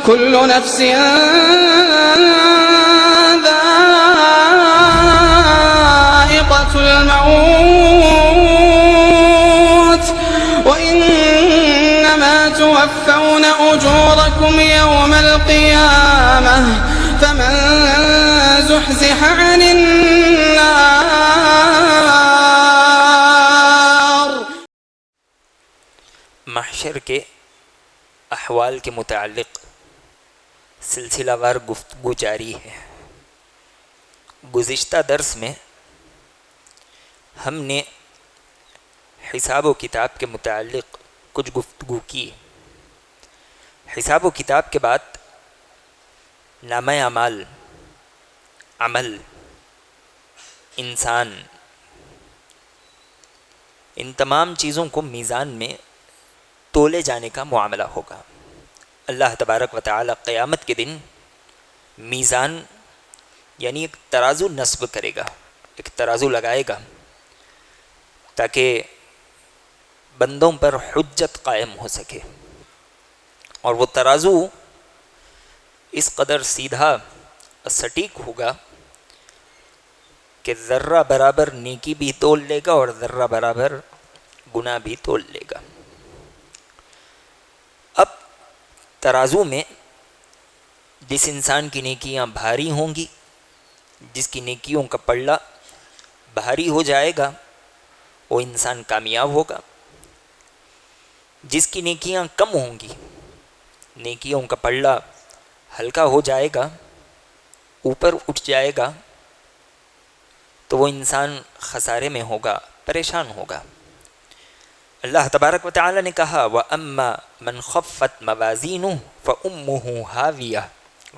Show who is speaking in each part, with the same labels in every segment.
Speaker 1: كل نفس ذائقة الموت وإنما توفون أجوركم يوم القيامة فمن زحزح عن النار.
Speaker 2: محشر کے احوال کے متعلق سلسلہ وار گفتگو جاری ہے۔ گزشتہ درس میں ہم نے حساب و کتاب کے متعلق کچھ گفتگو کی۔ حساب و کتاب کے بعد نامہ اعمال، عمل، انسان، ان تمام چیزوں کو میزان میں تولے جانے کا معاملہ ہوگا۔ اللہ تبارک و تعالی قیامت کے دن میزان یعنی ایک ترازو نصب کرے گا، ایک ترازو لگائے گا تاکہ بندوں پر حجت قائم ہو سکے، اور وہ ترازو اس قدر سیدھا سٹیک ہوگا کہ ذرہ برابر نیکی بھی تول لے گا اور ذرہ برابر گناہ بھی تول لے گا۔ اب ترازو میں جس انسان کی نیکیاں بھاری ہوں گی، جس کی نیکیوں کا پلڑا بھاری ہو جائے گا، وہ انسان کامیاب ہوگا۔ جس کی نیکیاں کم ہوں گی، نیکیوں کا پلڑا ہلکا ہو جائے گا، اوپر اٹھ جائے گا، تو وہ انسان خسارے میں ہوگا، پریشان ہوگا۔ اللہ تبارک و تعالی نے کہا وَأَمَّا مَنْ خَفَّتْ مَوَازِينُهُ فَأُمُّهُ هَاوِيَةٌ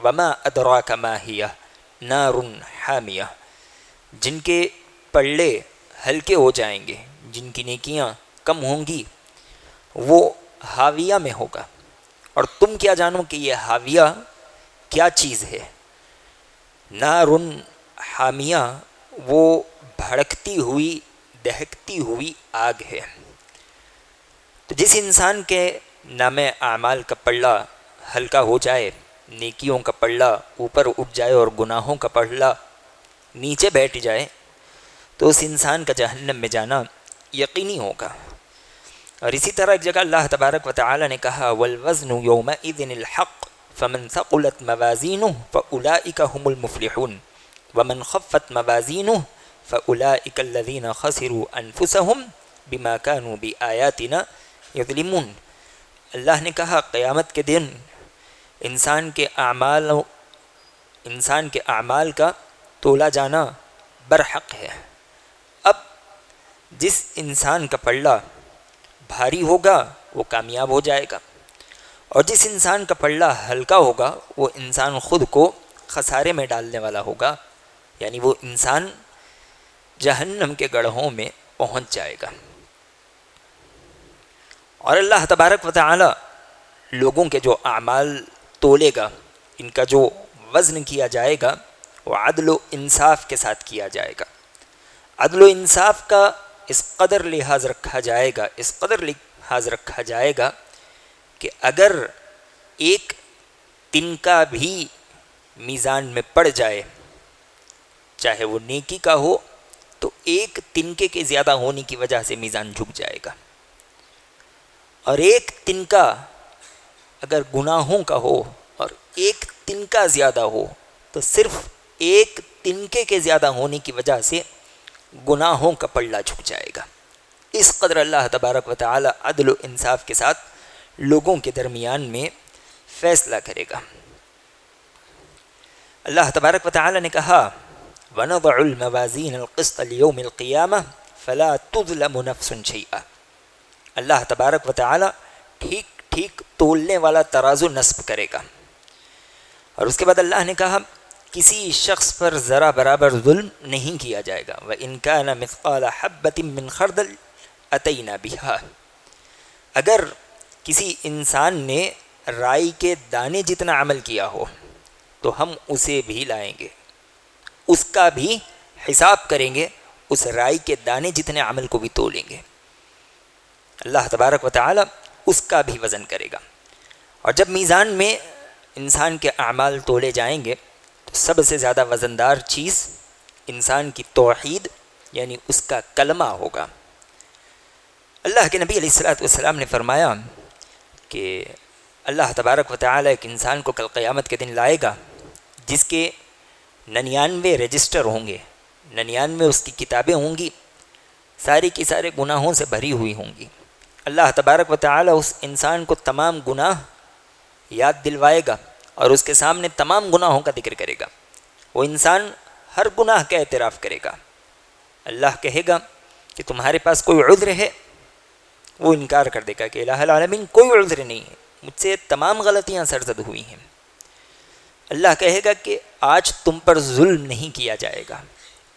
Speaker 2: وَمَا أَدْرَاكَ مَا هِيَهْ نَارٌ حَامِيَةٌ۔ جن کے پلڑے ہلکے ہو جائیں گے، جن کی نیکیاں کم ہوں گی، وہ حاویہ میں ہوگا، اور تم کیا جانو کہ یہ حاویہ کیا چیز ہے؟ نار حامیہ، وہ بھڑکتی ہوئی، دہکتی ہوئی آگ ہے۔ تو جس انسان کے نام اعمال کا پلڑا ہلکا ہو جائے، نیکیوں کا پلڑا اوپر اٹھ جائے اور گناہوں کا پلڑا نیچے بیٹھ جائے، تو اس انسان کا جہنم میں جانا یقینی ہوگا۔ اور اسی طرح ایک جگہ اللہ تبارک و تعالی نے کہا وَالْوَزْنُ يَوْمَئِذٍ الْحَقُّ فَمَنْ ثَقُلَتْ مَوَازِينُهُ فَأُولَئِكَ هُمُ الْمُفْلِحُونَ وَمَنْ خَفَّتْ مَوَازِينُهُ فَأُولَئِكَ الَّذِينَ خَسِرُوا أَنفُسَهُمْ بِمَا كَانُوا بِآيَاتِنَا يَظْلِمُونَ۔ اللہ نے کہا قیامت کے دن انسان کے اعمال کا تولا جانا برحق ہے۔ اب جس انسان کا پلڑا بھاری ہوگا وہ کامیاب ہو جائے گا، اور جس انسان کا پلڑا ہلکا ہوگا وہ انسان خود کو خسارے میں ڈالنے والا ہوگا، یعنی وہ انسان جہنم کے گڑھوں میں پہنچ جائے گا۔ اور اللہ تبارک و تعالی لوگوں کے جو اعمال تولے گا، ان کا جو وزن کیا جائے گا، وہ عدل و انصاف کے ساتھ کیا جائے گا۔ عدل و انصاف کا اس قدر لحاظ رکھا جائے گا کہ اگر ایک تنکا بھی میزان میں پڑ جائے، چاہے وہ نیکی کا ہو، تو ایک تنکے کے زیادہ ہونے کی وجہ سے میزان جھک جائے گا، اور ایک تنکا اگر گناہوں کا ہو اور ایک تنکا زیادہ ہو، تو صرف ایک تنکے کے زیادہ ہونے کی وجہ سے گناہوں کا پلڑا جھک جائے گا۔ اس قدر اللہ تبارک و تعالی عدل و انصاف کے ساتھ لوگوں کے درمیان میں فیصلہ کرے گا۔ اللہ تبارک و تعالی نے کہا وَنَضَعُ الْمَوَازِينَ الْقِسْطَ لِيَوْمِ الْقِيَامَةِ فَلَا تُظْلَمُ نَفْسٌ شَيْئًا۔ اللہ تبارک و تعالی ٹھیک ٹھیک تولنے والا ترازو نصب کرے گا۔ اور اس کے بعد اللہ نے کہا کسی شخص پر ذرا برابر ظلم نہیں کیا جائے گا۔ وَإِنْ كَانَ مِثْقَالَ حَبَّةٍ مِّنْ خَرْدَلٍ أَتَيْنَا بِهَا۔ اگر کسی انسان نے رائی کے دانے جتنا عمل کیا ہو تو ہم اسے بھی لائیں گے، اس کا بھی حساب کریں گے، اس رائی کے دانے جتنے عمل کو بھی تولیں گے۔ اللہ تبارک و تعالی اس کا بھی وزن کرے گا۔ اور جب میزان میں انسان کے اعمال تولے جائیں گے تو سب سے زیادہ وزندار چیز انسان کی توحید یعنی اس کا کلمہ ہوگا۔ اللہ کے نبی علیہ الصلوۃ والسلام نے فرمایا کہ اللہ تبارک و تعالیٰ ایک انسان کو کل قیامت کے دن لائے گا جس کے 99 رجسٹر ہوں گے، 99 اس کی کتابیں ہوں گی، ساری کی سارے گناہوں سے بھری ہوئی ہوں گی۔ اللہ تبارک و تعالیٰ اس انسان کو تمام گناہ یاد دلوائے گا اور اس کے سامنے تمام گناہوں کا ذکر کرے گا۔ وہ انسان ہر گناہ کا اعتراف کرے گا۔ اللہ کہے گا کہ تمہارے پاس کوئی عذر ہے؟ وہ انکار کر دے گا کہ الہ العالمین کوئی عذر نہیں ہے، مجھ سے تمام غلطیاں سرزد ہوئی ہیں۔ اللہ کہے گا کہ آج تم پر ظلم نہیں کیا جائے گا،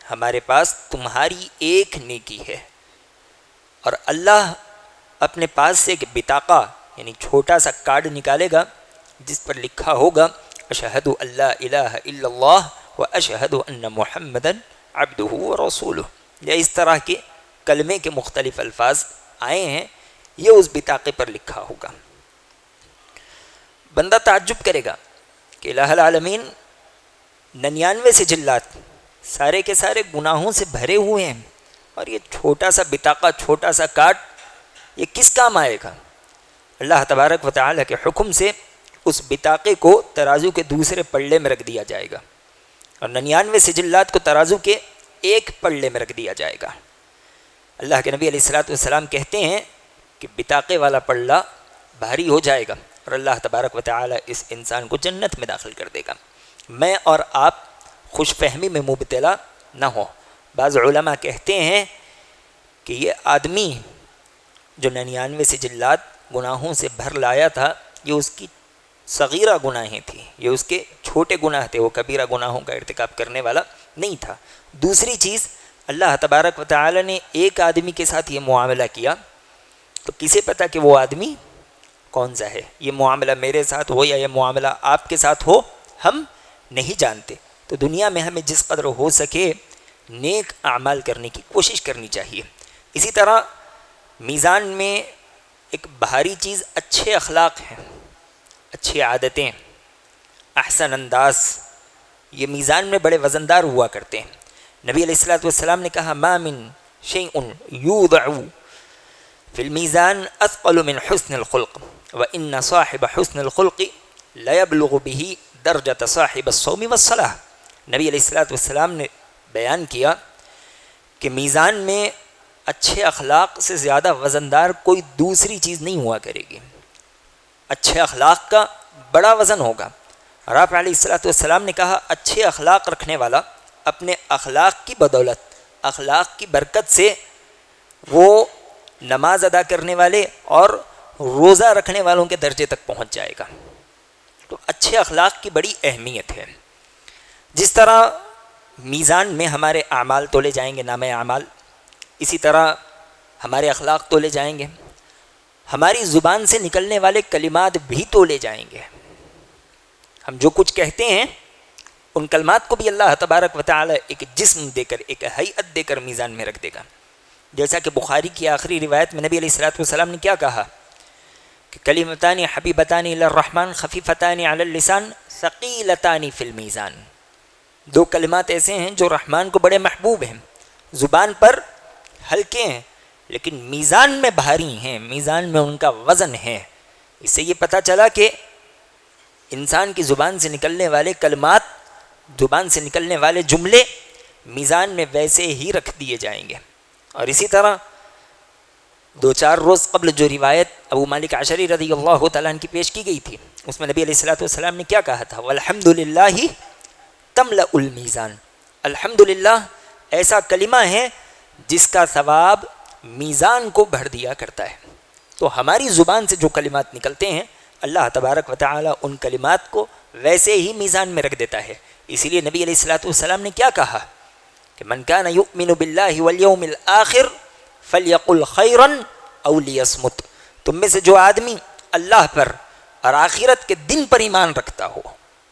Speaker 2: ہمارے پاس تمہاری ایک نیکی ہے۔ اور اللہ اپنے پاس سے ایک بطاقہ یعنی چھوٹا سا کارڈ نکالے گا جس پر لکھا ہوگا اشہد ان لا الہ الا اللہ و اشہد ان محمدا عبدہ و رسولہ، یا اس طرح کے کلمے کے مختلف الفاظ آئے ہیں، یہ اس بطاقے پر لکھا ہوگا۔ بندہ تعجب کرے گا کہ الہ العالمین 99 سجلات سارے کے سارے گناہوں سے بھرے ہوئے ہیں، اور یہ چھوٹا سا بطاقہ، چھوٹا سا کارڈ، یہ کس کام آئے گا؟ اللہ تبارک و تعالیٰ کے حکم سے اس بطاقے کو ترازو کے دوسرے پلڑے میں رکھ دیا جائے گا اور 99 سجلات کو ترازو کے ایک پلڑے میں رکھ دیا جائے گا۔ اللہ کے نبی علیہ الصلوۃ والسلام کہتے ہیں کہ بطاقے والا پلڑا بھاری ہو جائے گا اور اللہ تبارک و تعالیٰ اس انسان کو جنت میں داخل کر دے گا۔ میں اور آپ خوش فہمی میں مبتلا نہ ہو۔ بعض علماء کہتے ہیں کہ یہ آدمی جو 99 سجلات گناہوں سے بھر لایا تھا، یہ اس کی صغیرہ گناہیں تھیں، یہ اس کے چھوٹے گناہ تھے، وہ کبیرہ گناہوں کا ارتکاب کرنے والا نہیں تھا۔ دوسری چیز، اللہ تبارک و تعالی نے ایک آدمی کے ساتھ یہ معاملہ کیا تو کسے پتہ کہ وہ آدمی کون سا ہے؟ یہ معاملہ میرے ساتھ ہو یا یہ معاملہ آپ کے ساتھ ہو، ہم نہیں جانتے۔ تو دنیا میں ہمیں جس قدر ہو سکے نیک اعمال کرنے کی کوشش کرنی چاہیے۔ اسی طرح میزان میں ایک بھاری چیز اچھے اخلاق ہیں، اچھی عادتیں، احسن انداز، یہ میزان میں بڑے وزندار ہوا کرتے ہیں۔ نبی علیہ الصلوۃ والسلام نے کہا ما من شیء یوضع فی المیزان اثقل من حسن الخلق وان صاحب حسن الخلق لیبلغ به درجۃ صاحب الصوم والصلاۃ۔ نبی علیہ الصلوۃ والسلام نے بیان کیا کہ میزان میں اچھے اخلاق سے زیادہ وزندار کوئی دوسری چیز نہیں ہوا کرے گی۔ اچھے اخلاق کا بڑا وزن ہوگا۔ اور آپ علیہ الصلوۃ والسلام نے کہا اچھے اخلاق رکھنے والا اپنے اخلاق کی بدولت، اخلاق کی برکت سے وہ نماز ادا کرنے والے اور روزہ رکھنے والوں کے درجے تک پہنچ جائے گا۔ تو اچھے اخلاق کی بڑی اہمیت ہے۔ جس طرح میزان میں ہمارے اعمال تولے جائیں گے، نامہ اعمال، اسی طرح ہمارے اخلاق تولے جائیں گے، ہماری زبان سے نکلنے والے کلمات بھی تولے جائیں گے۔ ہم جو کچھ کہتے ہیں ان کلمات کو بھی اللہ تبارک و تعالی ایک جسم دے کر، ایک ہیئت دے کر میزان میں رکھ دے گا۔ جیسا کہ بخاری کی آخری روایت میں نبی علیہ الصلوۃ والسلام نے کیا کہا کہ کلمتان حبیبتان الی الرحمن خفیفتان علی اللسان ثقیلتان فی المیزان۔ دو کلمات ایسے ہیں جو رحمان کو بڑے محبوب ہیں، زبان پر ہلکے ہیں لیکن میزان میں بھاری ہیں، میزان میں ان کا وزن ہے۔ اس سے یہ پتہ چلا کہ انسان کی زبان سے نکلنے والے کلمات، زبان سے نکلنے والے جملے میزان میں ویسے ہی رکھ دیے جائیں گے۔ اور اسی طرح 2-4 روز قبل جو روایت ابو مالک اشعری رضی اللہ تعالیٰ عنہ کی پیش کی گئی تھی، اس میں نبی علیہ الصلوۃ والسلام نے کیا کہا تھا؟ والحمدللہ تملأ المیزان۔ الحمدللہ ایسا کلمہ ہے جس کا ثواب میزان کو بھر دیا کرتا ہے۔ تو ہماری زبان سے جو کلمات نکلتے ہیں اللہ تبارک و تعالی ان کلمات کو ویسے ہی میزان میں رکھ دیتا ہے۔ اسی لیے نبی علیہ الصلوۃ والسلام نے کیا کہا کہ من کان یؤمن باللہ والیوم الآخر فلیقل خیرا او لیصمت۔ تم میں سے جو آدمی اللہ پر اور آخرت کے دن پر ایمان رکھتا ہو،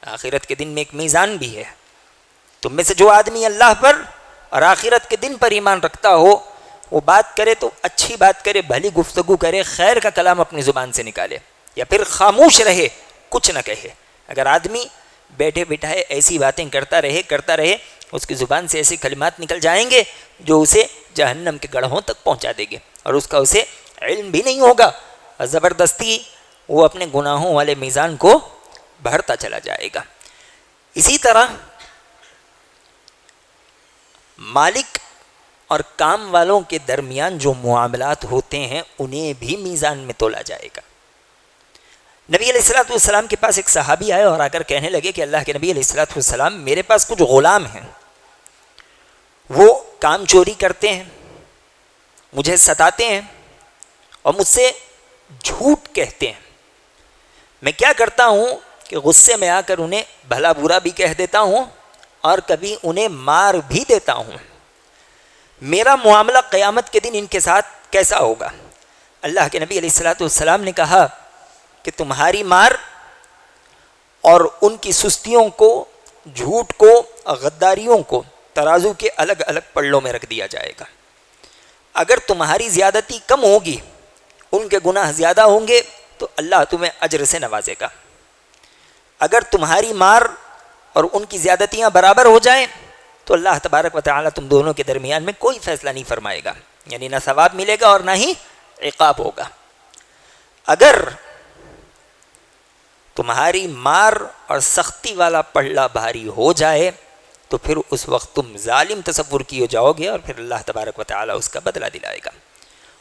Speaker 2: آخرت کے دن میں ایک میزان بھی ہے، تم میں سے جو آدمی اللہ پر اور آخرت کے دن پر ایمان رکھتا ہو وہ بات کرے تو اچھی بات کرے، بھلی گفتگو کرے، خیر کا کلام اپنی زبان سے نکالے، یا پھر خاموش رہے، کچھ نہ کہے، اگر آدمی بیٹھے بٹھائے ایسی باتیں کرتا رہے اس کی زبان سے ایسے کلمات نکل جائیں گے جو اسے جہنم کے گڑھوں تک پہنچا دیں گے، اور اس کا اسے علم بھی نہیں ہوگا، اور زبردستی وہ اپنے گناہوں والے میزان کو بڑھتا چلا جائے گا۔ اسی طرح مالک اور کام والوں کے درمیان جو معاملات ہوتے ہیں انہیں بھی میزان میں تولا جائے گا۔ نبی علیہ الصلوۃ والسلام کے پاس ایک صحابی آئے اور آ کر کہنے لگے کہ اللہ کے نبی علیہ الصلوۃ والسلام، میرے پاس کچھ غلام ہیں، وہ کام چوری کرتے ہیں، مجھے ستاتے ہیں اور مجھ سے جھوٹ کہتے ہیں۔ میں کیا کرتا ہوں کہ غصے میں آ کر انہیں بھلا برا بھی کہہ دیتا ہوں اور کبھی انہیں مار بھی دیتا ہوں۔ میرا معاملہ قیامت کے دن ان کے ساتھ کیسا ہوگا؟ اللہ کے نبی علیہ الصلوۃ والسلام نے کہا کہ تمہاری مار اور ان کی سستیوں کو، جھوٹ کو، غداریوں کو ترازو کے الگ الگ پلڑوں میں رکھ دیا جائے گا۔ اگر تمہاری زیادتی کم ہوگی، ان کے گناہ زیادہ ہوں گے تو اللہ تمہیں اجر سے نوازے گا۔ اگر تمہاری مار اور ان کی زیادتیاں برابر ہو جائیں تو اللہ تبارک و تعالیٰ تم دونوں کے درمیان میں کوئی فیصلہ نہیں فرمائے گا، یعنی نہ ثواب ملے گا اور نہ ہی عقاب ہوگا۔ اگر تمہاری مار اور سختی والا پلڑا بھاری ہو جائے تو پھر اس وقت تم ظالم تصور کیے جاؤ گے اور پھر اللہ تبارک و تعالیٰ اس کا بدلہ دلائے گا۔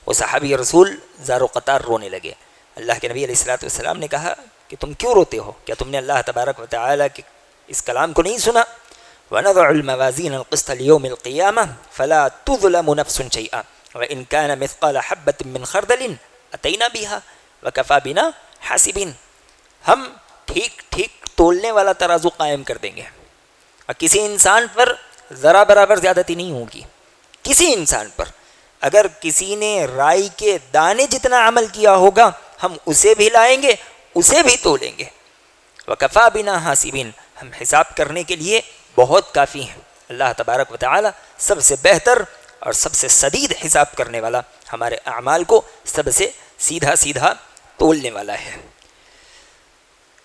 Speaker 2: وہ صحابی رسول زار و قطار رونے لگے۔ اللہ کے نبی علیہ الصلوۃ والسلام نے کہا کہ تم کیوں روتے ہو؟ کیا تم نے اللہ تبارک و تعالیٰ کے اس کلام کو نہیں سنا؟ وَنَضَعُ الْمَوَازِينَ الْقِسْطَ لِيَوْمِ الْقِيَامَةِ فَلَا تُظْلَمُ نَفْسٌ شَيْئًا وَإِنْ كَانَ مِثْقَالَ حَبَّةٍ مِّنْ خَرْدَلٍ أَتَيْنَا بِهَا وَكَفَىٰ بِنَا حَاسِبِينَ۔ ہم ٹھیک تولنے والا ترازو قائم کر دیں گے اور کسی انسان پر ذرا برابر زیادتی نہیں ہوگی۔ کسی انسان پر اگر کسی نے رائی کے دانے جتنا عمل کیا ہوگا ہم اسے بھی لائیں گے، اسے بھی تولیں گے۔ وَكَفَىٰ بِنَا حَاسِبِينَ، ہم حساب کرنے کے لیے بہت کافی ہیں۔ اللہ تبارک و تعالی سب سے بہتر اور سب سے سدید حساب کرنے والا، ہمارے اعمال کو سب سے سیدھا تولنے والا ہے۔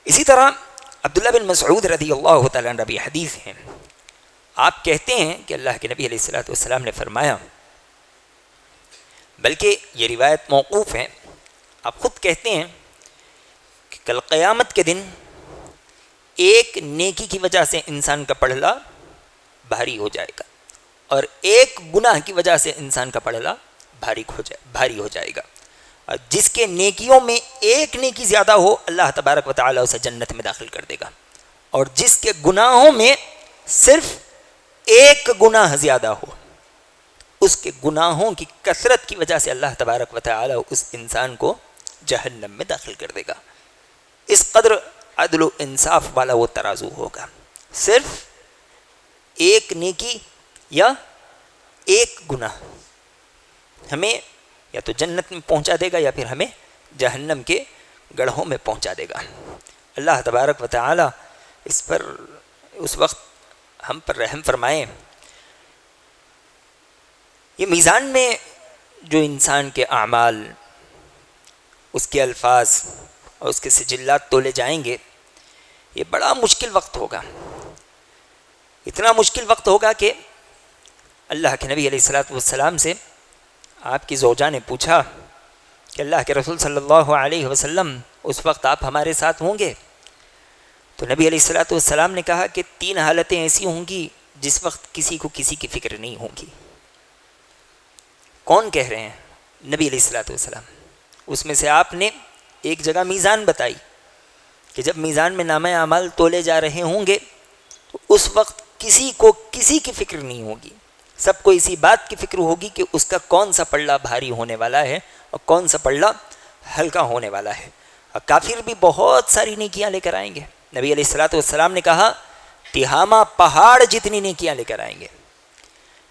Speaker 2: اسی طرح عبداللہ بن مسعود رضی اللہ تعالیٰ عنہ بھی حدیث ہیں، آپ کہتے ہیں کہ اللہ کے نبی علیہ الصلوۃ والسلام نے فرمایا، بلکہ یہ روایت موقوف ہے، آپ خود کہتے ہیں کہ کل قیامت کے دن ایک نیکی کی وجہ سے انسان کا پلڑا بھاری ہو جائے گا اور ایک گناہ کی وجہ سے انسان کا پلڑا بھاری ہو جائے گا، اور جس کے نیکیوں میں ایک نیکی زیادہ ہو اللہ تبارک و تعالیٰ اسے جنت میں داخل کر دے گا، اور جس کے گناہوں میں صرف ایک گناہ زیادہ ہو اس کے گناہوں کی کثرت کی وجہ سے اللہ تبارک و تعالیٰ اس انسان کو جہنم میں داخل کر دے گا۔ اس قدر عدل و انصاف والا وہ ترازو ہوگا، صرف ایک نیکی یا ایک گناہ ہمیں یا تو جنت میں پہنچا دے گا یا پھر ہمیں جہنم کے گڑھوں میں پہنچا دے گا۔ اللہ تبارک و تعالی اس پر اس وقت ہم پر رحم فرمائیں۔ یہ میزان میں جو انسان کے اعمال، اس کے الفاظ اور اس کے سجلات تولے جائیں گے، یہ بڑا مشکل وقت ہوگا، اتنا مشکل وقت ہوگا کہ اللہ کے نبی علیہ الصلوۃ والسلام سے آپ کی زوجہ نے پوچھا کہ اللہ کے رسول صلی اللہ علیہ وسلم اس وقت آپ ہمارے ساتھ ہوں گے؟ تو نبی علیہ الصلوۃ والسلام نے کہا کہ 3 حالتیں ایسی ہوں گی جس وقت کسی کو کسی کی فکر نہیں ہوگی۔ کون کہہ رہے ہیں؟ نبی علیہ الصلوۃ والسلام۔ اس میں سے آپ نے ایک جگہ میزان بتائی کہ جب میزان میں نامہ اعمال تولے جا رہے ہوں گے تو اس وقت کسی کو کسی کی فکر نہیں ہوگی، سب کو اسی بات کی فکر ہوگی کہ اس کا کون سا پلڑا بھاری ہونے والا ہے اور کون سا پلڑا ہلکا ہونے والا ہے۔ اور کافر بھی بہت ساری نیکیاں لے کر آئیں گے۔ نبی علیہ الصلوۃ والسلام نے کہا تہامہ پہاڑ جتنی نیکیاں لے کر آئیں گے،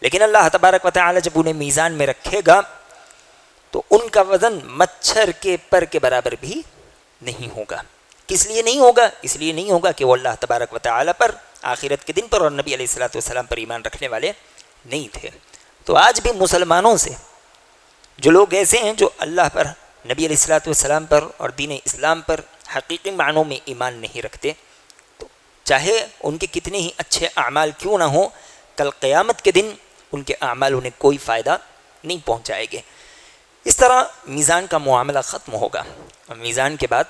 Speaker 2: لیکن اللہ تبارک و تعالی جب انہیں میزان میں رکھے گا تو ان کا وزن مچھر کے پر کے برابر بھی نہیں ہوگا۔ کس لیے نہیں ہوگا؟ اس لیے نہیں ہوگا کہ وہ اللہ تبارک و تعالی پر، آخرت کے دن پر اور نبی علیہ الصلوۃ والسلام پر ایمان رکھنے والے نہیں تھے۔ تو آج بھی مسلمانوں سے جو لوگ ایسے ہیں جو اللہ پر، نبی علیہ الصلوۃ والسلام پر اور دین اسلام پر حقیقی معنوں میں ایمان نہیں رکھتے، چاہے ان کے کتنے ہی اچھے اعمال کیوں نہ ہوں، کل قیامت کے دن ان کے اعمال انہیں کوئی فائدہ نہیں پہنچائے گے۔ اس طرح میزان کا معاملہ ختم ہوگا، اور میزان کے بعد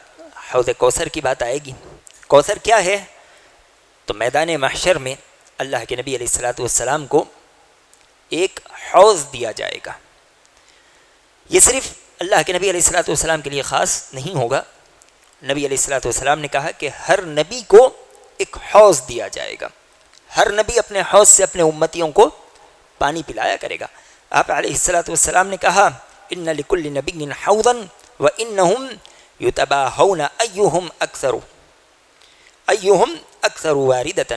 Speaker 2: حوض کوثر کی بات آئے گی۔ کوثر کیا ہے؟ تو میدان محشر میں اللہ کے نبی علیہ الصلوۃ والسلام کو ایک حوض دیا جائے گا۔ یہ صرف اللہ کے نبی علیہ الصلوۃ والسلام کے لیے خاص نہیں ہوگا۔ نبی علیہ الصلوۃ والسلام نے کہا کہ ہر نبی کو ایک حوض دیا جائے گا، ہر نبی اپنے حوض سے اپنے امتیوں کو پانی پلایا کرے گا۔ آپ علیہ الصلوۃ والسلام نے کہا ان لکل نبی حوضا وانہم یتباہون ایہم اکثر واردۃ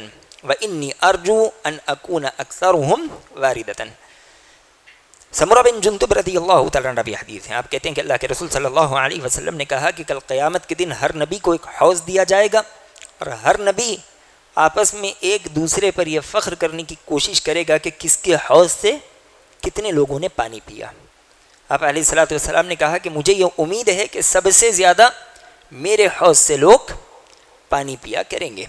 Speaker 2: وانی ارجو ان اکون اکثرہم واردۃ۔ سمرہ بن جندب رضی اللہ تعالیٰ عنہ بھی حدیث ہیں، آپ کہتے ہیں کہ اللہ کے رسول صلی اللہ علیہ وسلم نے کہا کہ کل قیامت کے دن ہر نبی کو ایک حوض دیا جائے گا، اور ہر نبی آپس میں ایک دوسرے پر یہ فخر کرنے کی کوشش کرے گا کہ کس کے حوض سے کتنے لوگوں نے پانی پیا۔ آپ علیہ الصلوۃ والسلام نے کہا کہ مجھے یہ امید ہے کہ سب سے زیادہ میرے حوض سے لوگ پانی پیا کریں گے۔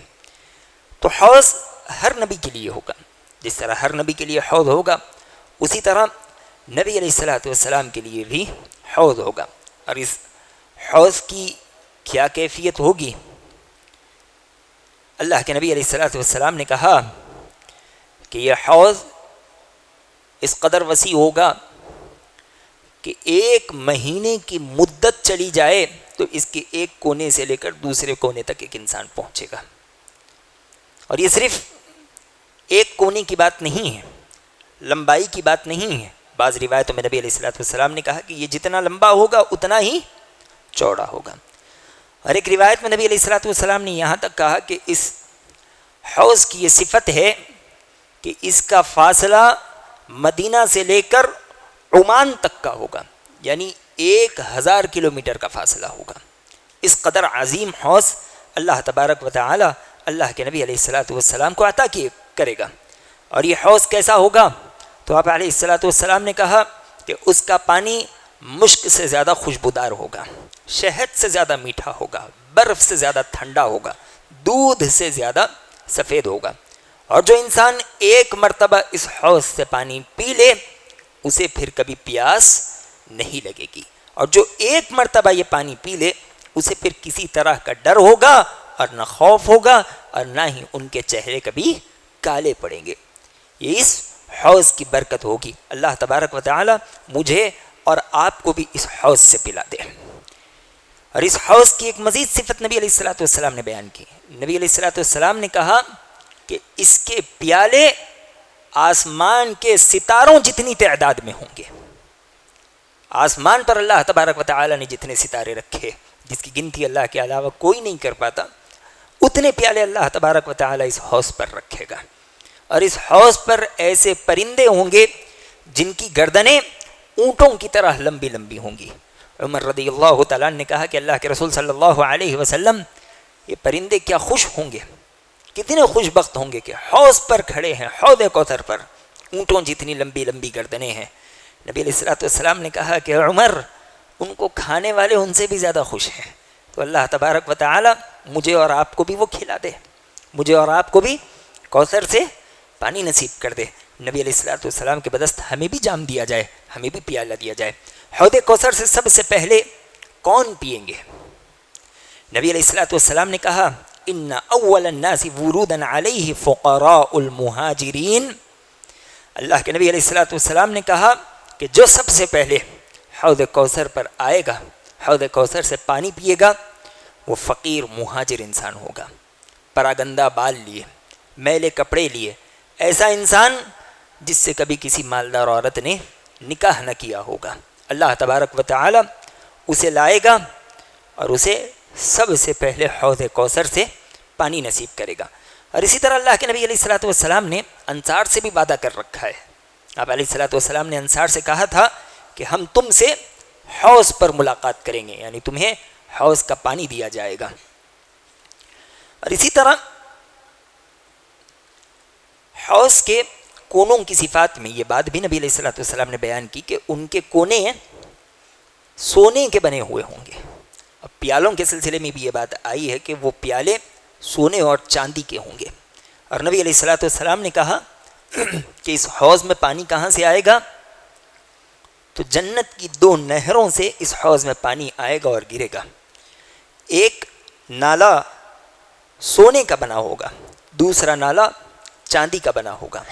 Speaker 2: تو حوض ہر نبی کے لیے ہوگا، جس طرح ہر نبی کے لیے حوض ہوگا اسی طرح نبی علیہ الصلوۃ والسلام کے لیے بھی حوض ہوگا۔ اور اس حوض کی کیا کیفیت ہوگی؟ اللہ کے نبی علیہ الصلوۃ والسلام نے کہا کہ یہ حوض اس قدر وسیع ہوگا کہ 1 مہینے کی مدت چلی جائے تو اس کے ایک کونے سے لے کر دوسرے کونے تک ایک انسان پہنچے گا۔ اور یہ صرف ایک کونے کی بات نہیں ہے، لمبائی کی بات نہیں ہے۔ بعض روایتوں میں نبی علیہ الصلوۃ والسلام نے کہا کہ یہ جتنا لمبا ہوگا اتنا ہی چوڑا ہوگا۔ اور ایک روایت میں نبی علیہ الصلوۃ والسلام نے یہاں تک کہا کہ اس حوض کی یہ صفت ہے کہ اس کا فاصلہ مدینہ سے لے کر عمان تک کا ہوگا، یعنی 1000 کلومیٹر کا فاصلہ ہوگا۔ اس قدر عظیم حوض اللہ تبارک و تعالی اللہ کے نبی علیہ الصلوۃ والسلام کو عطا کرے گا۔ اور یہ حوض کیسا ہوگا؟ تو آپ علیہ الصلوۃ والسلام نے کہا کہ اس کا پانی مشک سے زیادہ خوشبودار ہوگا، شہد سے زیادہ میٹھا ہوگا، برف سے زیادہ ٹھنڈا ہوگا، دودھ سے زیادہ سفید ہوگا۔ اور جو انسان ایک مرتبہ اس حوض سے پانی پی لے اسے پھر کبھی پیاس نہیں لگے گی، اور جو ایک مرتبہ یہ پانی پی لے اسے پھر کسی طرح کا ڈر ہوگا اور نہ خوف ہوگا اور نہ ہی ان کے چہرے کبھی کالے پڑیں گے۔ یہ اس حوض کی برکت ہوگی۔ اللہ تبارک و تعالی مجھے اور آپ کو بھی اس حوض سے پلا دے۔ اور اس حوض کی ایک مزید صفت نبی علیہ الصلوۃ والسلام نے بیان کی۔ نبی علیہ الصلوۃ والسلام نے کہا کہ اس کے پیالے آسمان کے ستاروں جتنی تعداد میں ہوں گے۔ آسمان پر اللہ تبارک و تعالی نے جتنے ستارے رکھے جس کی گنتی اللہ کے علاوہ کوئی نہیں کر پاتا، اتنے پیالے اللہ تبارک و تعالی اس حوض پر رکھے گا۔ اور اس حوض پر ایسے پرندے ہوں گے جن کی گردنیں اونٹوں کی طرح لمبی لمبی ہوں گی۔ عمر رضی اللہ تعالیٰ نے کہا کہ اللہ کے رسول صلی اللہ علیہ وسلم یہ پرندے کیا خوش ہوں گے، کتنے خوش بخت ہوں گے کہ حوض پر کھڑے ہیں، حوض کوثر پر، اونٹوں جتنی لمبی لمبی گردنیں ہیں۔ نبی علیہ الصلوۃ والسلام نے کہا کہ عمر ان کو کھانے والے ان سے بھی زیادہ خوش ہیں، تو اللہ تبارک و تعالی مجھے اور آپ کو بھی وہ کھلا دے، مجھے اور آپ کو بھی کوثر سے پانی نصیب کر دے۔ نبی علیہ الصلوۃ والسلام کے بدست ہمیں بھی جام دیا جائے، ہمیں بھی پیالہ دیا جائے۔ حوض کوثر سے سب سے پہلے کون پئیں گے؟ نبی علیہ الصلوۃ والسلام نے کہا ان اول الناس ورودا علیہ فقراء المہاجرین۔ اللہ کے نبی علیہ الصلوۃ والسلام نے کہا کہ جو سب سے پہلے حوض کوثر پر آئے گا، حوض کوثر سے پانی پیے گا، وہ فقیر مہاجر انسان ہوگا، پراگندہ بال لیے، میلے کپڑے لیے، ایسا انسان جس سے کبھی کسی مالدار عورت نے نکاح نہ کیا ہوگا۔ اللہ تبارک و تعالی اسے لائے گا اور اسے سب سے پہلے حوض کوثر سے پانی نصیب کرے گا۔ اور اسی طرح اللہ کے نبی علیہ الصلوۃ والسلام نے انصار سے بھی وعدہ کر رکھا ہے۔ آپ علیہ الصلوۃ والسلام نے انصار سے کہا تھا کہ ہم تم سے حوض پر ملاقات کریں گے، یعنی تمہیں حوض کا پانی دیا جائے گا۔ اور اسی طرح حوض کے کونوں کی صفات میں یہ بات بھی نبی علیہ الصلوۃ والسلام نے بیان کی کہ ان کے کونے سونے کے بنے ہوئے ہوں گے۔ اب پیالوں کے سلسلے میں بھی یہ بات آئی ہے کہ وہ پیالے سونے اور چاندی کے ہوں گے. اور نبی علیہ الصلوۃ والسلام نے کہا کہ اس حوض میں پانی کہاں سے آئے گا؟ تو جنت کی 2 نہروں سے اس حوض میں پانی آئے گا اور گرے گا. ایک نالا سونے کا بنا ہوگا، دوسرا نالا چاندی کا بنا ہوگا،